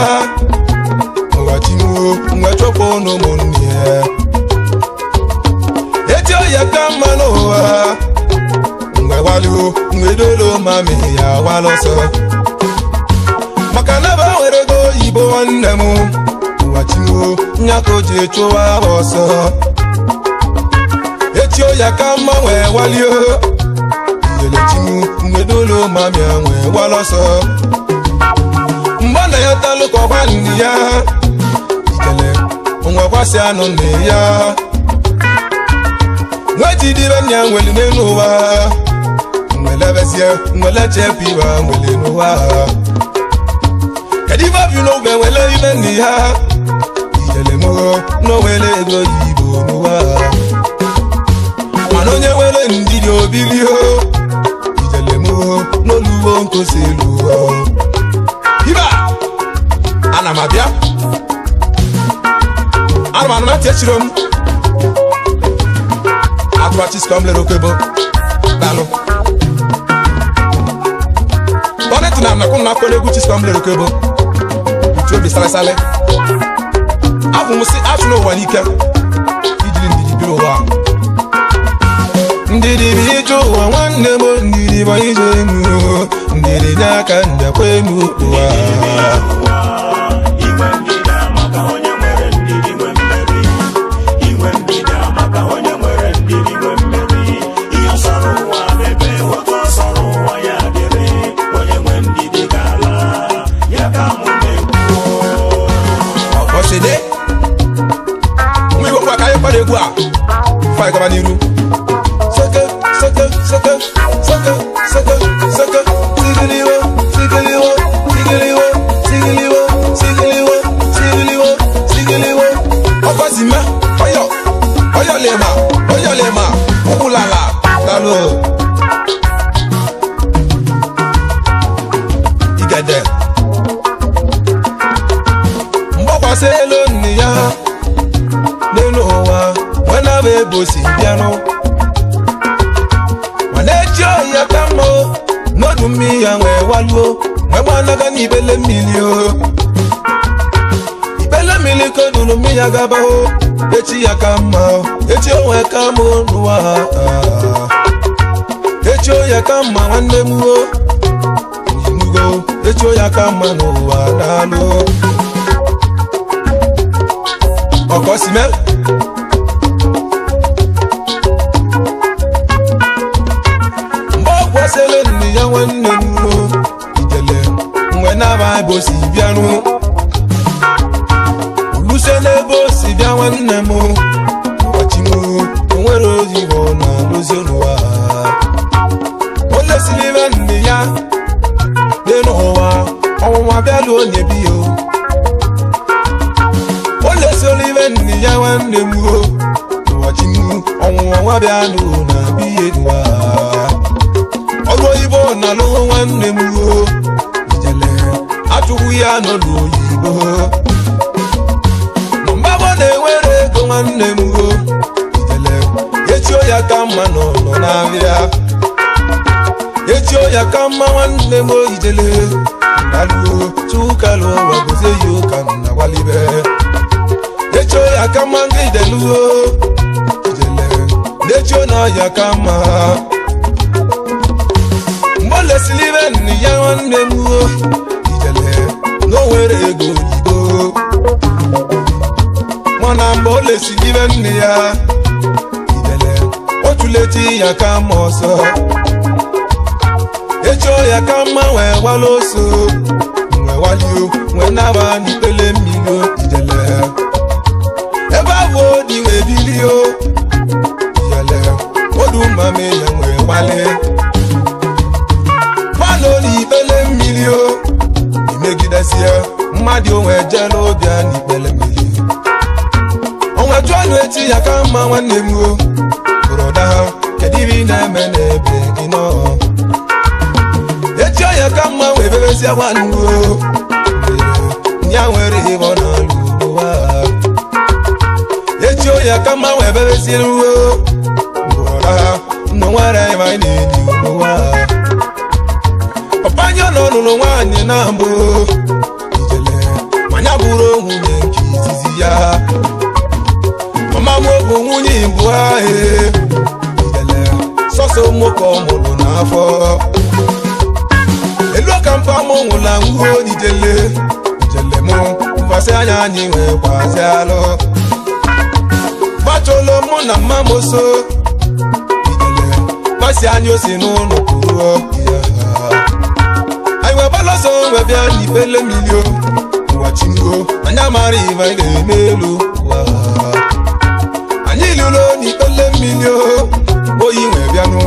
[SPEAKER 1] ụwa chimuo mgbe chọpụ n'ụmụnne ya echi ya ka mma n'ụwa mgbe gbalụ mgbe dolo mami ya gbalọsọ maka na ba nwere ego oyibo nwanne m ụwa chimuo nya ka o ji chụwa ọsọ echi ya ka mma wee walio ijele chimu mgbe dolo mami ya wee gbalọsọ mgbe na ya talụ ka ọgwa nne ya ijele onwe kwasị anụ nne ya nwejidire nya nweli n'elu ụwa nwelebezie nwelechepu iwe nweli n'ụwa kedu ife bi n'oge nwele ile nne ya ijele m n'owere ego yibo n'ụwa mana onye nwere ndidi obilio ijele m n'oluwo nkosi elu ibe ana m abịa ana m anụmatị echiro m Atwachis komble okebo dalo Bonet na nakon na kole guchis komble okebo Utwe bi sale Afu musi atuno wanika Idili ndidi biro wa Ndidi bijo wa wanne mo ndidi ba ije mu nyere n'aka ndekwenu ụwa
[SPEAKER 2] inwe ndidi amaka onye nwere ndidi nwe mmeri inwe ndidi amaka onye nwere ndidi nwe mmeri ihe sọrọ ụwa ebe otu sọrọ ụwa ya dịrị onye nwe ndidi ga-ala ya ka mụ na-ekwu
[SPEAKER 1] ọkọchide ụmụ Igbo kwa ka anyị kwara egwu a fai gaba n'iru seke seke seke seke seke seke sigiliwo sigiliwo sigiliwo sigiliwo sigiliwo sigiliwo sigiliwo ọkọsime ọyọ lema ụkwụlala dalo igede mgbakwasị elu nne ya n'elu ụwa nwena bụ ebosi bịanụ mana echi ọhịa ka mma n'ọdụ mmiri ya nwee waluo nwee gbanaga n'ibele mmiri o ibele mmiri ka odulu mmiri ya gaba o echi ya ka mma echi onwe ka mma n'ụwa echi ọhịa ka mma nwanne m o inugo echi ọhịa ka mma n'ụwa daalụ ọkọsime mgbe ọ kwasịrị nne ya nwanne m ijele mgbe na-aba ebe o si bịanụ oluse n'ebe o si bịa nwanne m ụbọchị m onwere oyibo na alụzi n'ụwa o lesiri ibe nne ya dị n'ụwa ọnwụnwa bịalụ onye bi ya o lesiri ibe nne ya nwanne m ụbọchị m ọnwụnwa nwa bịalụ na biye n'ụwa ọrụ oyibo na alụ nwanne m ijele achụkwụ ya n'ụlọ oyibo mgbabọ na-enwere ego nwanne m ijele echio ya ka mma n'ụlọ n'ahịa echio ya ka mma nwanne m ijele alụo chukalụ wagozie ya ụka na walibe echio ya ka mma nga ideluo ijele n'echio na ya ka mma mgbolesili ibe nne ya nwanne m ijele n'onwere ego oyibo mana mgbe o lesili ibe nne ya ijele otuleti ya ka mma ọsọ echio ya ka mma wee wala oso wee walio wee naba n'ikpele mmiri ijele ebe abụ odi wee bilio ijele odu mmame ya wee wale n'ikpele mmiri o imegidesie mmadụ onwe jele obia n'ikpele mmiri onwe jụọnụ eti ya ka mma nwanne m o bụrụda ha kedu ibe ị na-eme n'ebe gị nọ echi ya ka mma wee bebezie nwanne o ya nwere ihe ọ na-alụ ụwa echi ya ka mma wee bebezie o bụrụda ha ndụ nwere ịma ị na-enyi ụwa ọbanye n'ọnụnụ nwaanyị na mbụ ijele manya bụrụ nwunye nke izizi ya ọmamụ bụ nwunye mbụ ahụ ijele sọsọ nwoke ọmụrụ n'afọ elu ka mpa mụ nwụla nwuo n'ijele ijele mụ mfasị anya anyị nwee kwazi alụ bacholo mụ na mma moso ijele gbasi anya osi n'ụlọ kwuruo ya baloso we bịa n'ikpele milio ụwa chingo anya mara ibe anyị ga-eme elu anyị lụrụ n'ikpele milio oyi nwe bịanụ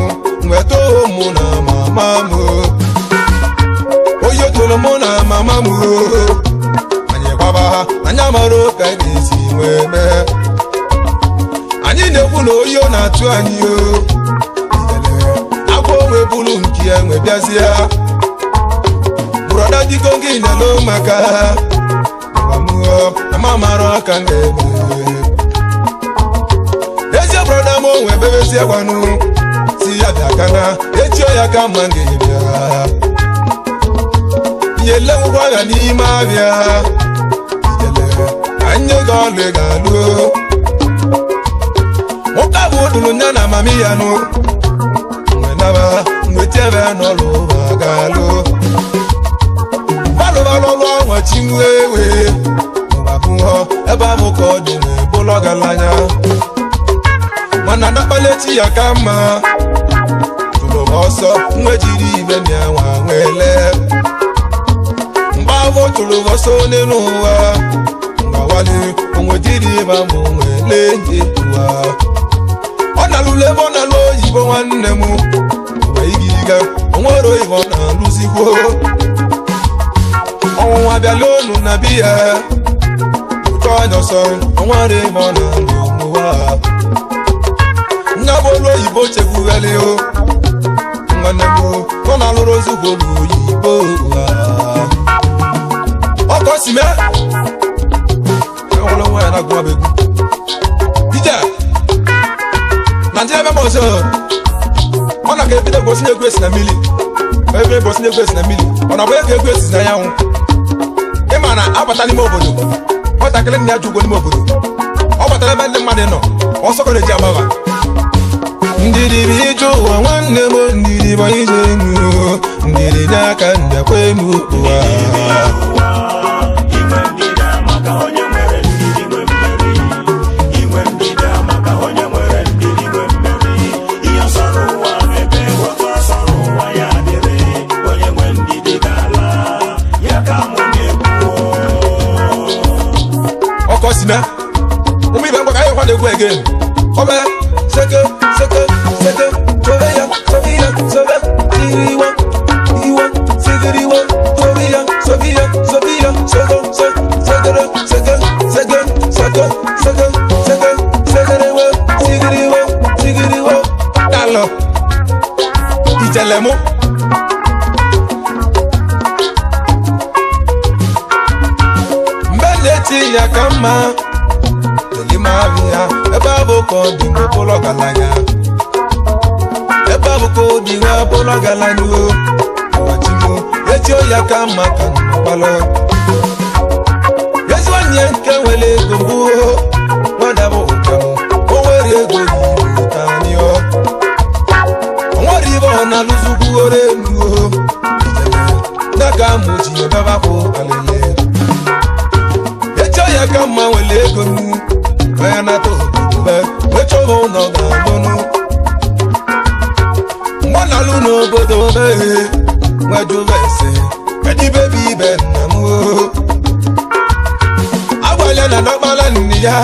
[SPEAKER 1] nwe too mụ na mama m oyi otoro mụ na mama m anyị gbaba anya mara ka anyị ga-esi nwee mee anyị na-ekwu na oyi ọ na-atụ anyị agwa onwe bụrụ nke ya nwe bịazie brother di kongi na lo maka amuo na mamaro aka ngebe ezi brother mo we bebe si akwanu si ya dakana echi ya ka mangebe yele ngwa ga ni ma bia yele anye ga le ga lo mo ka bo dunu nya na mami ya no we na ba
[SPEAKER 3] mwetebe n'ọlụ magalụ balụbalụlụ ọnwa chinwewe mabụọ ebe ahụ ka ọ dị n'ebụlọ galanya mana nakpaleti ya ka mma tụrụ ọsọ nwejiri ibe na nwa nwele mgbavọ tụrụ ọsọ n'elu ụwa ngawali onwejiri ibe mụ nwele ụwa ọ na-alụlụ ebe ọ na-alụ oyibo nwanne m mgbe igiga onwere oyibo ọ na-alụzigwo ọnwụnwa bịala onu na biya ụtọ ọnyọsọ onwere ebe ọ na-alụ n'ụwa nga bolu oyibo chekwugheli o nwanne m ọ na-alụrụ ozigbolu oyibo ọkọ si mee enwere nwa ya na-agụwa begwu ije Nigeria members ọ na ka ebido gosi na-egwu esi na mmiri ebe gosi na-egwu esi na mmiri ọ na bụ ego egwu esi na anyanwụ ịma na abata n'ime obodo nwatakịrị nna ya ji ụgwọ n'ime obodo ọ batara ebe ndị mmadụ nọ ọsọ kọrọ eji agbagha ndidi bụ ije ụwa nwanne m ndidi bụ ije enu ndidi n'aka ndakwa emu ụwa ọkọsime ụmụ ibe mgbaka ya kwado egwu again ọbẹ seke sobe ya sobe iriwa iwa sigiriwa sobe ya segerewa sigiriwa dalo ijelemu mbeleti ya kama elimavia ebe abụkọ dị n'ụlọ galanya ebe abụkọ dị n'ụlọ galanya ọchịmụ echi oya ka mma ka n'ụgbalo ezi onye nke nwere ego mbụ nwadabụ ụkamụ o nwere ego yiwu ka anyị ọ nwere ibe ọ na-alụzugwu ore enu n'aka mụji ọbabapụ alele ya ka mma nwere ego nnu anya na-atọ obodo wechọba ụlọ ga-alụnụ mgbe ọ na-alụ n'obodo meghe nwejuba ese edibebi ibe nna m agbalịa na nakpala nne ya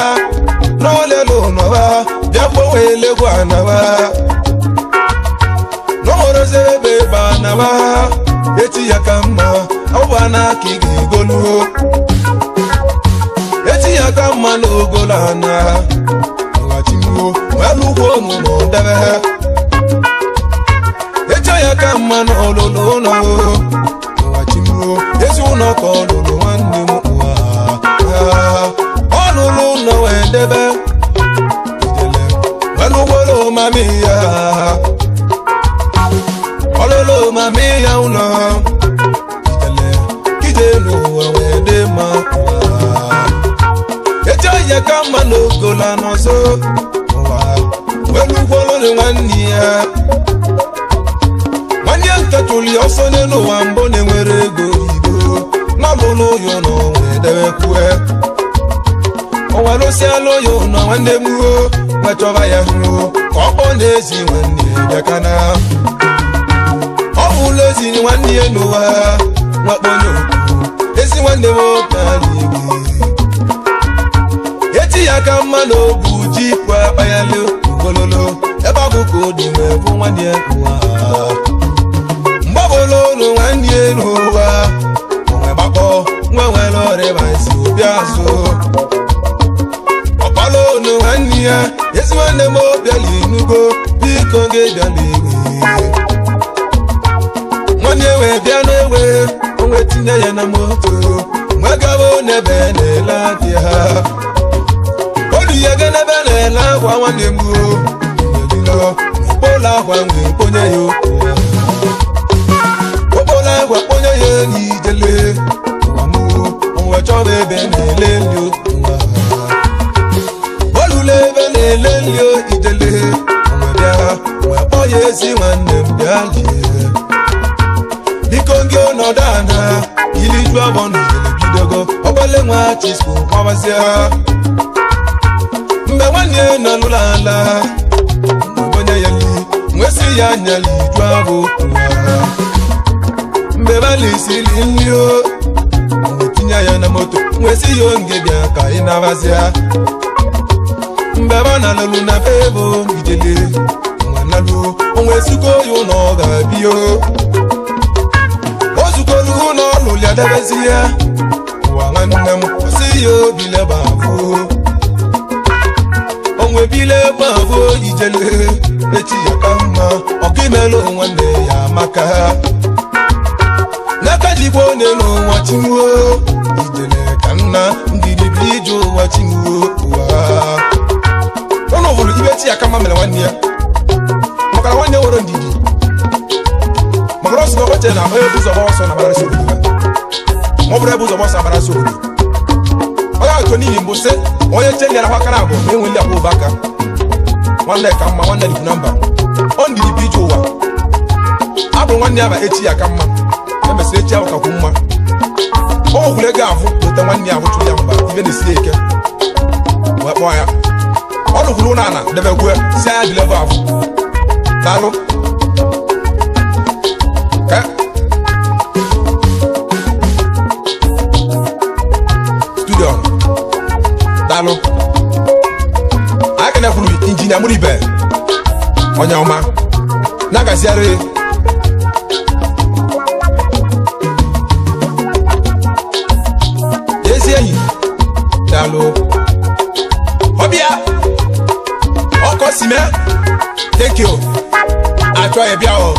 [SPEAKER 3] n'olelu ụlọba bịa gbanwe elegwu anaba n'ọhụrụzi ebe ebe anaba eti ya ka mma ọ bụ anaka ị ga-egolu eti ya ka mma n'ogolo ana ọghachimwo nwere ugwu ụmụ na ụdebe eche ya ka mma n'olulu ụlọ ọghachimwo ezi ụlọ ka ọlụlụ nwanne m ụwa ọlụlụ ụlọ wee debe ijele nwere ụgbọrọ mami ya ọlụlụ mami ya ụlọ ijele ije n'ụwa wee dị mma ya ka mma n'ogola n'ọzọ ụwa welu ụgbọrọ nwanne ya nwanne nke tụli ọsọ n'elu ụwa mbụ na-enwere ego igbo n'ọlụlụ ụyọ na onwe debekwue ọwarụsiala ụyọ na nwanne m nwechọba ya hụ ka ọ kpọ n'ezi nwanne bịakana ọ bụla ezi nwanne ya n'ụwa nwakponye okwu ezi nwanne m n'ala igwe eti ya ka mma n'obu ji pụ akpayalụ ugololo ebe ọ bụ ka ọ dị nwee bụ nwanne ya ụwa mgbabolo olu nwanne ya n'ụwa onwe gbakpọ nwa nwere ọrịba isi obi azụ ọkpala olu nwanne ya ezi nwanne m obiala inugo biko gị bịala iwe nwanne wee bịa n'ewe onwe tinye ya na moto nwe gaba n'ebe na-ele adị ha ya genebe na-ele akwa nwanne m okpola akwa nwee kponye ya okpola akwa kponye ya n'ijele onwe chọba ebe na-ele nri olule ebe na-ele nri ijele onwe bịa wee kpọ yezi nwanne m bịalie biko gị ọnọdụ ana ili ju abọ n'ijele bidogo ọbale nwa chisco kwabazia mgbe nwanne nọ n'ụlọ ala onye ya li nwesị ya nyali ju abọ mgbe balisiri nri o tinye ya na moto nwesị ya onge bịa ka ị nabazia mgbe ba na lụrụ na bebo ijele nwanalụ onwe suko yo no ga-abịa ozukolu ụlọ ọlụlụ ya debezi ya ụwa nwanne m si ya obile gbavụ onwe bile gbavụ ijele echi ya ka mma ọka imelụ nwanne ya maka n'aka jikwa onye n'ụwa chinwo ijele ka nna ngidibili ije ụwa chinwo ụwa ụnụ bụrụ ibe chi ya ka mma mere nwanne ya maka nwanne nwere ndidi maka ọsọ n'ọchị na ebe ụzọ ọsọ na agbara sobodo ma ọ bụrụ ebe ụzọ ọsọ agbara sobodo onye atụ n'ihi mbụ sị onye che nyere aka na abụ ma enwe ndị akwa ụba aka nwanne ka mma nwanne dịbụ na mba ọ ndidi bụ ije ụwa abụ nwanne ya ba echi ya ka mma emesịrị echi ahụ kakwu mma ọ gwụrụ ego avụ leta nwanne ya abụ chụrụ ya mba ibe na-esi eke wee kpọọ ya ọ nụkwuru ụlọ ana debe gwe si anya dịlebe avụ daalụ studio daalụ aka na-ekwuru injinia mụrụ ibe onye ọma na-agaziarị ezi enyi daalụ ọbịa ọkọ sime thank you achọghị bịa o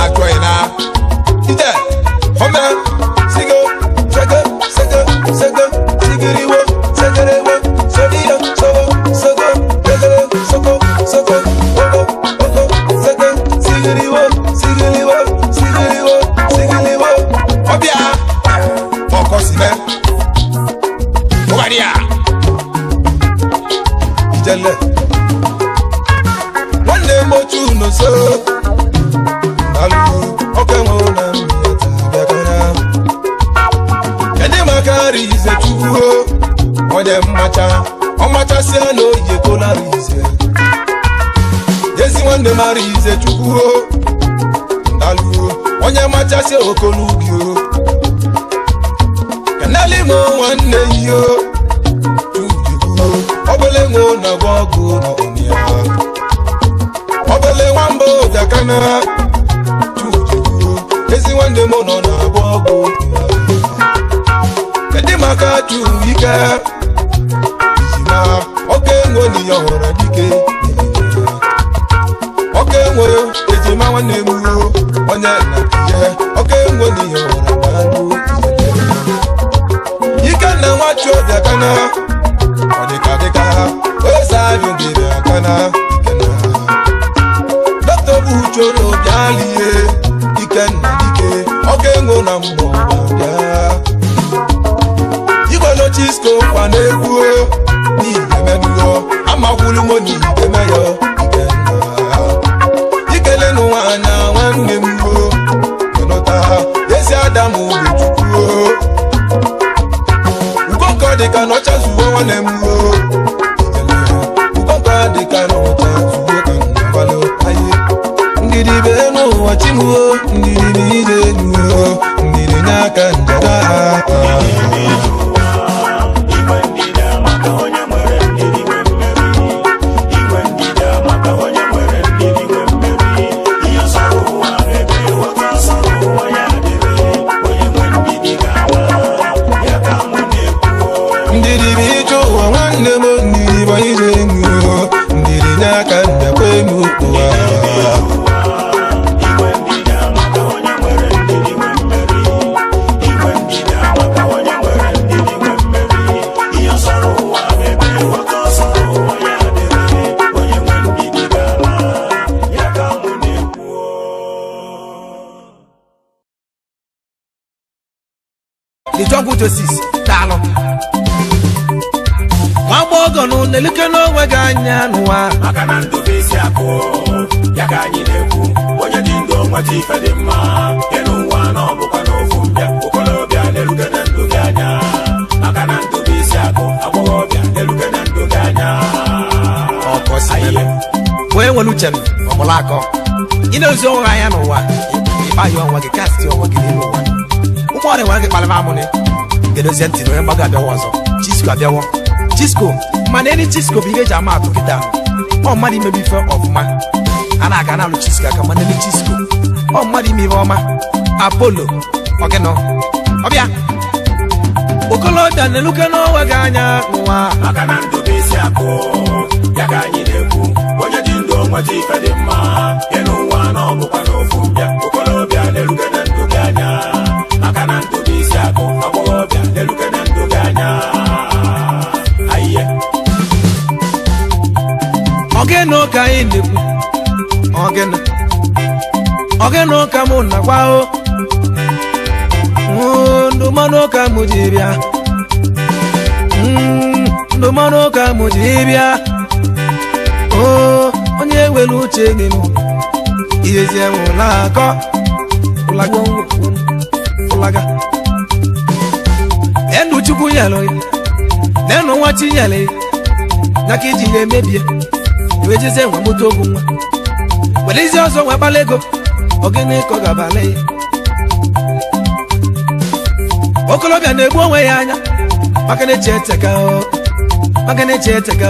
[SPEAKER 3] achọghị na ide ọma sigo sege sege sege sigiriwo segerewo sobiyo sogo sogo tegere soko soko ogo ogo sege sigiriwo sigiriwo sigiriwo sigiriwo ọbịa ọkọ sime ụgharịa ijele nwanne mochu n'oso alụ oke nwe na ndị maka rize chukwu onye mmacha ọmachasịa na oyi ekola rize ezi nwanne m rize chukwu alụ onye machasịa okolugio kanali mo nwanne iyo obele nwe na gwago na onia obele nwamba dakana ezi nwanne m nọ na gwago ndị maka tu ike ijima oke nwe n'ihe ọhụrụ dike oke nwe ejima nwanne m onye na ihe oke nwe n'ihe ọhụrụ ike na nwachi obi akana ọ dịka dịka eze ajụ gịrị akana ikena dọkta bụ choro bịalie ikenna dike oke nwe na mmụọ bịa Chisco kwa na-ekwu n'ihi emenuo amakwulu mo n'ihi emeyo ikele n'ụwa anya nwanne m nọta ezi Adamu chukwu ugonko dịka n'ọcha zuo nwanne m ugonko dịka n'ọcha zuo ka nnabalụ anyị ndidi be n'ụwa chimuo ndidi n'ije nuo ndidi n'aka njada Josis daalụ nwa
[SPEAKER 1] ọgbọgọ nụ na-elike n'onwe gị anya n'ụwa
[SPEAKER 2] maka na ndụ bụ isi akụ ya ka anyị na-ekwu onye dị ndụ nweta ife dị mma ya n'ụwa na ọ bụkwa n'ofu mbịa okolobịa na-eruge na ndụ gị anya maka na ndụ bụ isi akụ agbọghọbịa na-eruge na ndụ gị anya
[SPEAKER 1] onye nwere uche ọmụla akọ ị na-ozi onwe gị anya n'ụwa ịkpaghị onwe gị kasti onwe gị n'ime ụwa ụmụ ọrịa nwere gị kpalịma amụnị ga-edozie ntị na onye mgbago abịawa ọzọ Chisco abịawo Chisco mana eni Chisco bụ ihe eji ama atụ kịta ọ mmadụ imebi ife ọfụma a na-aga na alụ Chisco aka mana eni Chisco ọ mmadụ ime ihe ọma Apollo ọgịnọ ọbịa okolobịa na-eluke n'onwe gị anya n'ụwa
[SPEAKER 2] maka na ndụ bụ isi akụ ya ka anyị na-ekwu onye dị ndụ nweta ife dị mma ya n'ụwa na ọ bụkwa n'ofu mbịa okolobịa na-eruge na ndụ gị anya maka na ndụ bụ isi akụ agbọghọbịa na-eruge na ndụ gị anya ayiye
[SPEAKER 1] ogene ka anyị na-ekwu ogene ka mụ nakwa ndụmanụ ka mụ ji bịa ndụmanụ ka mụ ji bịa onye nwere uche gị nụ ihezie ụlọ akọ ụlaga enu Chukwu nyelụ n'enu nwa chi nyelụ n'aka iji ihe emebie wee jezie nwa moto ogwu nwa were izi ọzọ nwa kpala ego ogene ka ọ ga-abalị ya okolobịa na-egbu onwe ya anya maka na-eche eteka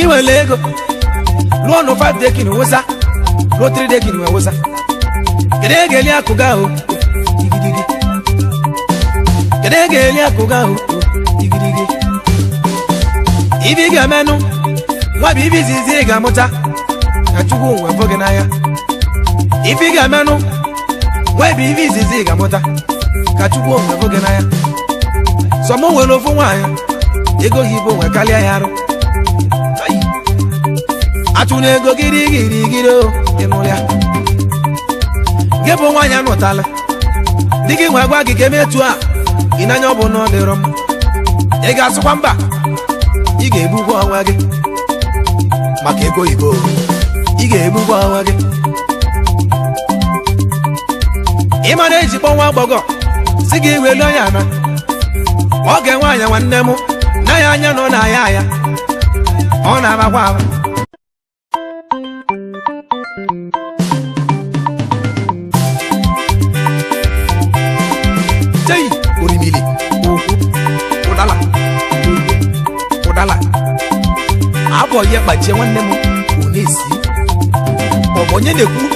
[SPEAKER 1] iwele ego lụọ nụ 5 dekin wụsa lụọ 3 dekin wee wụsa kedu ego eli akụga ahụ igirigi kedu ego eli akụga ahụ igirigi ibi ga-emenụ nwa bụ ibi izizi ị ga-amụta ka Chukwu nwe fọ gị n'anya ibi ga-emenụ nwa bụ ibi izizi ị ga-amụta ka Chukwu nwe fọ gị n'anya sọ mụ nwere ofu nwaanyị ego gị bụ nwe karịa ya arụ atụ na ego girigirigiri ịnụ ya gị bụ nwaanyị anụtala di gị nwe gwa gị ka emetu a ị n'anya ọ bụ na ọ dịrọ mma ị ga-asụkwa mba ị ga-egbukwa onwe gị maka ego oyibo ị ga-egbukwa onwe gị ị mara ejikpọ nwa agbọghọ si gị welu anya na ọ ga-enwe anya nwanne m na ya anya nọ na ya ọ na-abakwa aba Jai orimili ụdala abụ ya kpachie nwanne m ọ na-esi ọ bụ onye na-ekwu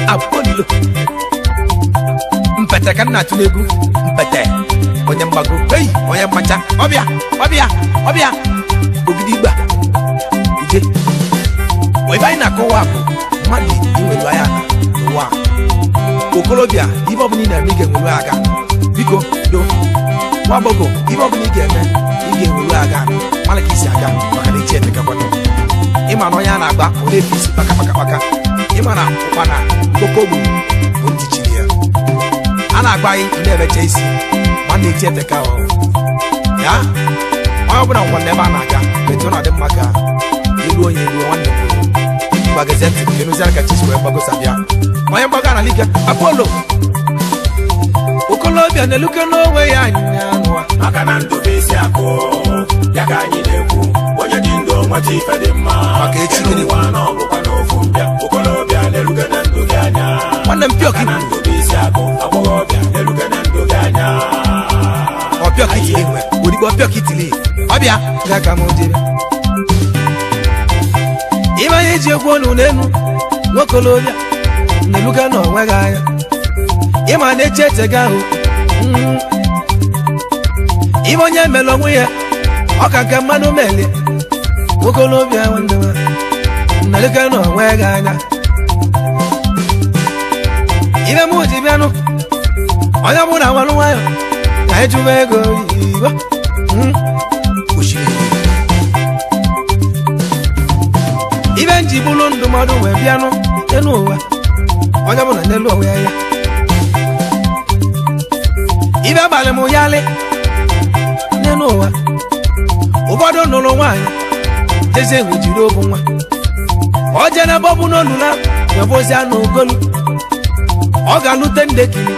[SPEAKER 1] Apollo mpete ka m na-atụ n'egwu mpete onye mgbago onye mmacha ọbịa ogidi igba ije ebe anyị na-akọwa bụ mmadụ iwelu anya n'ụwa okolobịa ibe ọbụla ị na-eme ị ga-enwelu aga biko do nwa agbọghọ ibe ọbụla ị ga-eme ị ga-enwelu aga mana ka isi aga maka na echi etekakwana ịma na onye a na-agba ọ na-efe isi kpaka ịma na ụkpana okogbu bụ ndị chiri ya a na-agba anyị na-emecha isi ma na-echi eteka ya onye ọbụla nkwa na ebe a na-aga etu ọ na-adị mma ka elu onye elu nwanne kwuru gbagazie ntị kenụziara ka Chisco wee gbagosabịa onye mgbago na like Apollo okolobịa na-eluke n'onwe ya anya n'ụwa
[SPEAKER 2] maka na ndụ bụ isi akụ ya ka anyị na-ekwu onye dị ndụ nweta ife dị mma
[SPEAKER 1] maka echi gịnị
[SPEAKER 2] nwa na ọ bụkwa n'ofu mbịa okolobịa na-eruge na ndụ gị anya
[SPEAKER 1] nwanne m pịọk
[SPEAKER 2] na ndụ bụ isi akụ agbọghọbịa na-eruge na ndụ gị anya
[SPEAKER 1] ọpịọk itili nwe odigbo ọpịọk itili ọbịa ga ka m jiri ime anyị ji ekwu ọnụ n'elu nwokolobịa na-eluga n'onwe gị anya ịma na-eche etega ahụ ime onye mere onwe ya ọ ka nke mmadụ melie nwokolobịa nwanne m na-eluga n'onwe gị anya ime m ji bịanụ onye mụ na nwanụ nwayọ ka anyị chụba ego oyibo ibe nji bụrụ ndụmọdụ wee bịanụ elu ụwa onye bụ na n'elu onwe ya ibe gbalị m yalị n'elu ụwa ụfọdụ nụrụ nwaanyị jeze nwejiri obu nwa ọ jee n'ebe ọ bụ n'olula webozi anụ ogolu ọ ga-alụ 10 dekili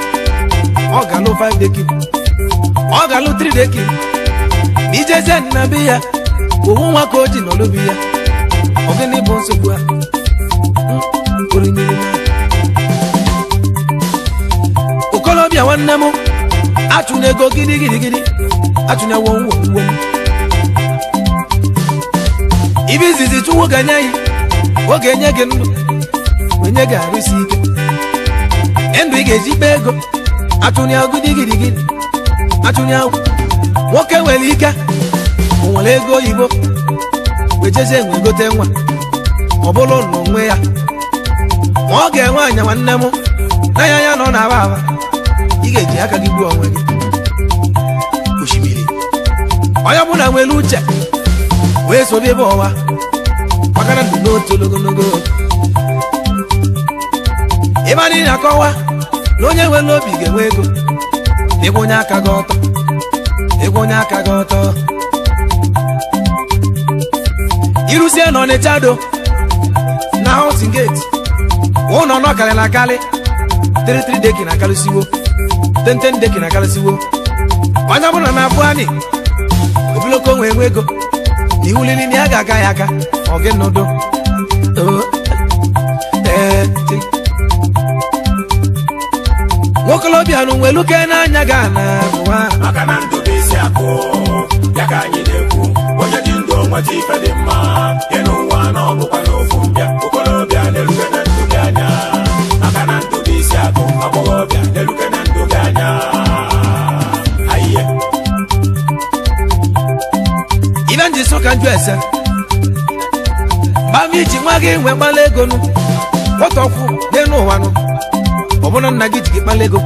[SPEAKER 1] ọ ga-alụ 5 dekili ọ ga-alụ 3 dekili ma ijeze nna be ya owu nwa ka o ji n'olubi ya ọ gịnị bụ nsogbu a okolobịa nwanne m achụna ego gidigidi achụna wonwo ibe izizi chukwu ga-enye ya ọ ga-enye gị ndụ onye ga-arụsi ike ndụ ị ga-eji kpaa ego achụna gidigidi achụna nwoke nwere ike o nwere ego oyibo wejezie enwe gote nwa ọ bụrụ na onwe ya ma ọ ga-enwe anya nwanne m n'anya ya nọ na-aba aba ị ga-eji aka gị gbuo onwe gị osimiri onye ọbụla nwere uche wee sobe ebe ọwa maka na ndụ n'otu ogologo ebe anyị na-akọwa na onye nwere obi ga-enwe ego ebe onye aka gị ọtọ ebe onye aka gị ọtọ iruzie n'Ọnịcha do na Housing Gate ụlọ nọ karịrị akarị 33 deki na akarịsiwo 10 deki na akarịsiwo onye bụla na-abụ anyị obiloko nwe enwe ego na iwu lili na ya ga-aga ya aka ọ gị nọdụ nwokolobịa nụ nwere uke n'anya ga na ụwa
[SPEAKER 2] maka na ndụ bụ isi akụ ya ka anyị na-ekwu onye dị ndụ nweta ife dị mma ya n'ụwa na ọ bụkwa n'ofu mbịa okolobịa na-eruke na ndụ gị anya maka na ndụ bụ isi akụ agbọghọbịa na-eruke na ndụ gị anya ayiye
[SPEAKER 1] ibe nji so ka njụ ese gbam iji nwa gị nwe kpala ego nụ kpọtọkwu n'elu ụwa nụ ọ bụrụ nna gị ji gị kpala ego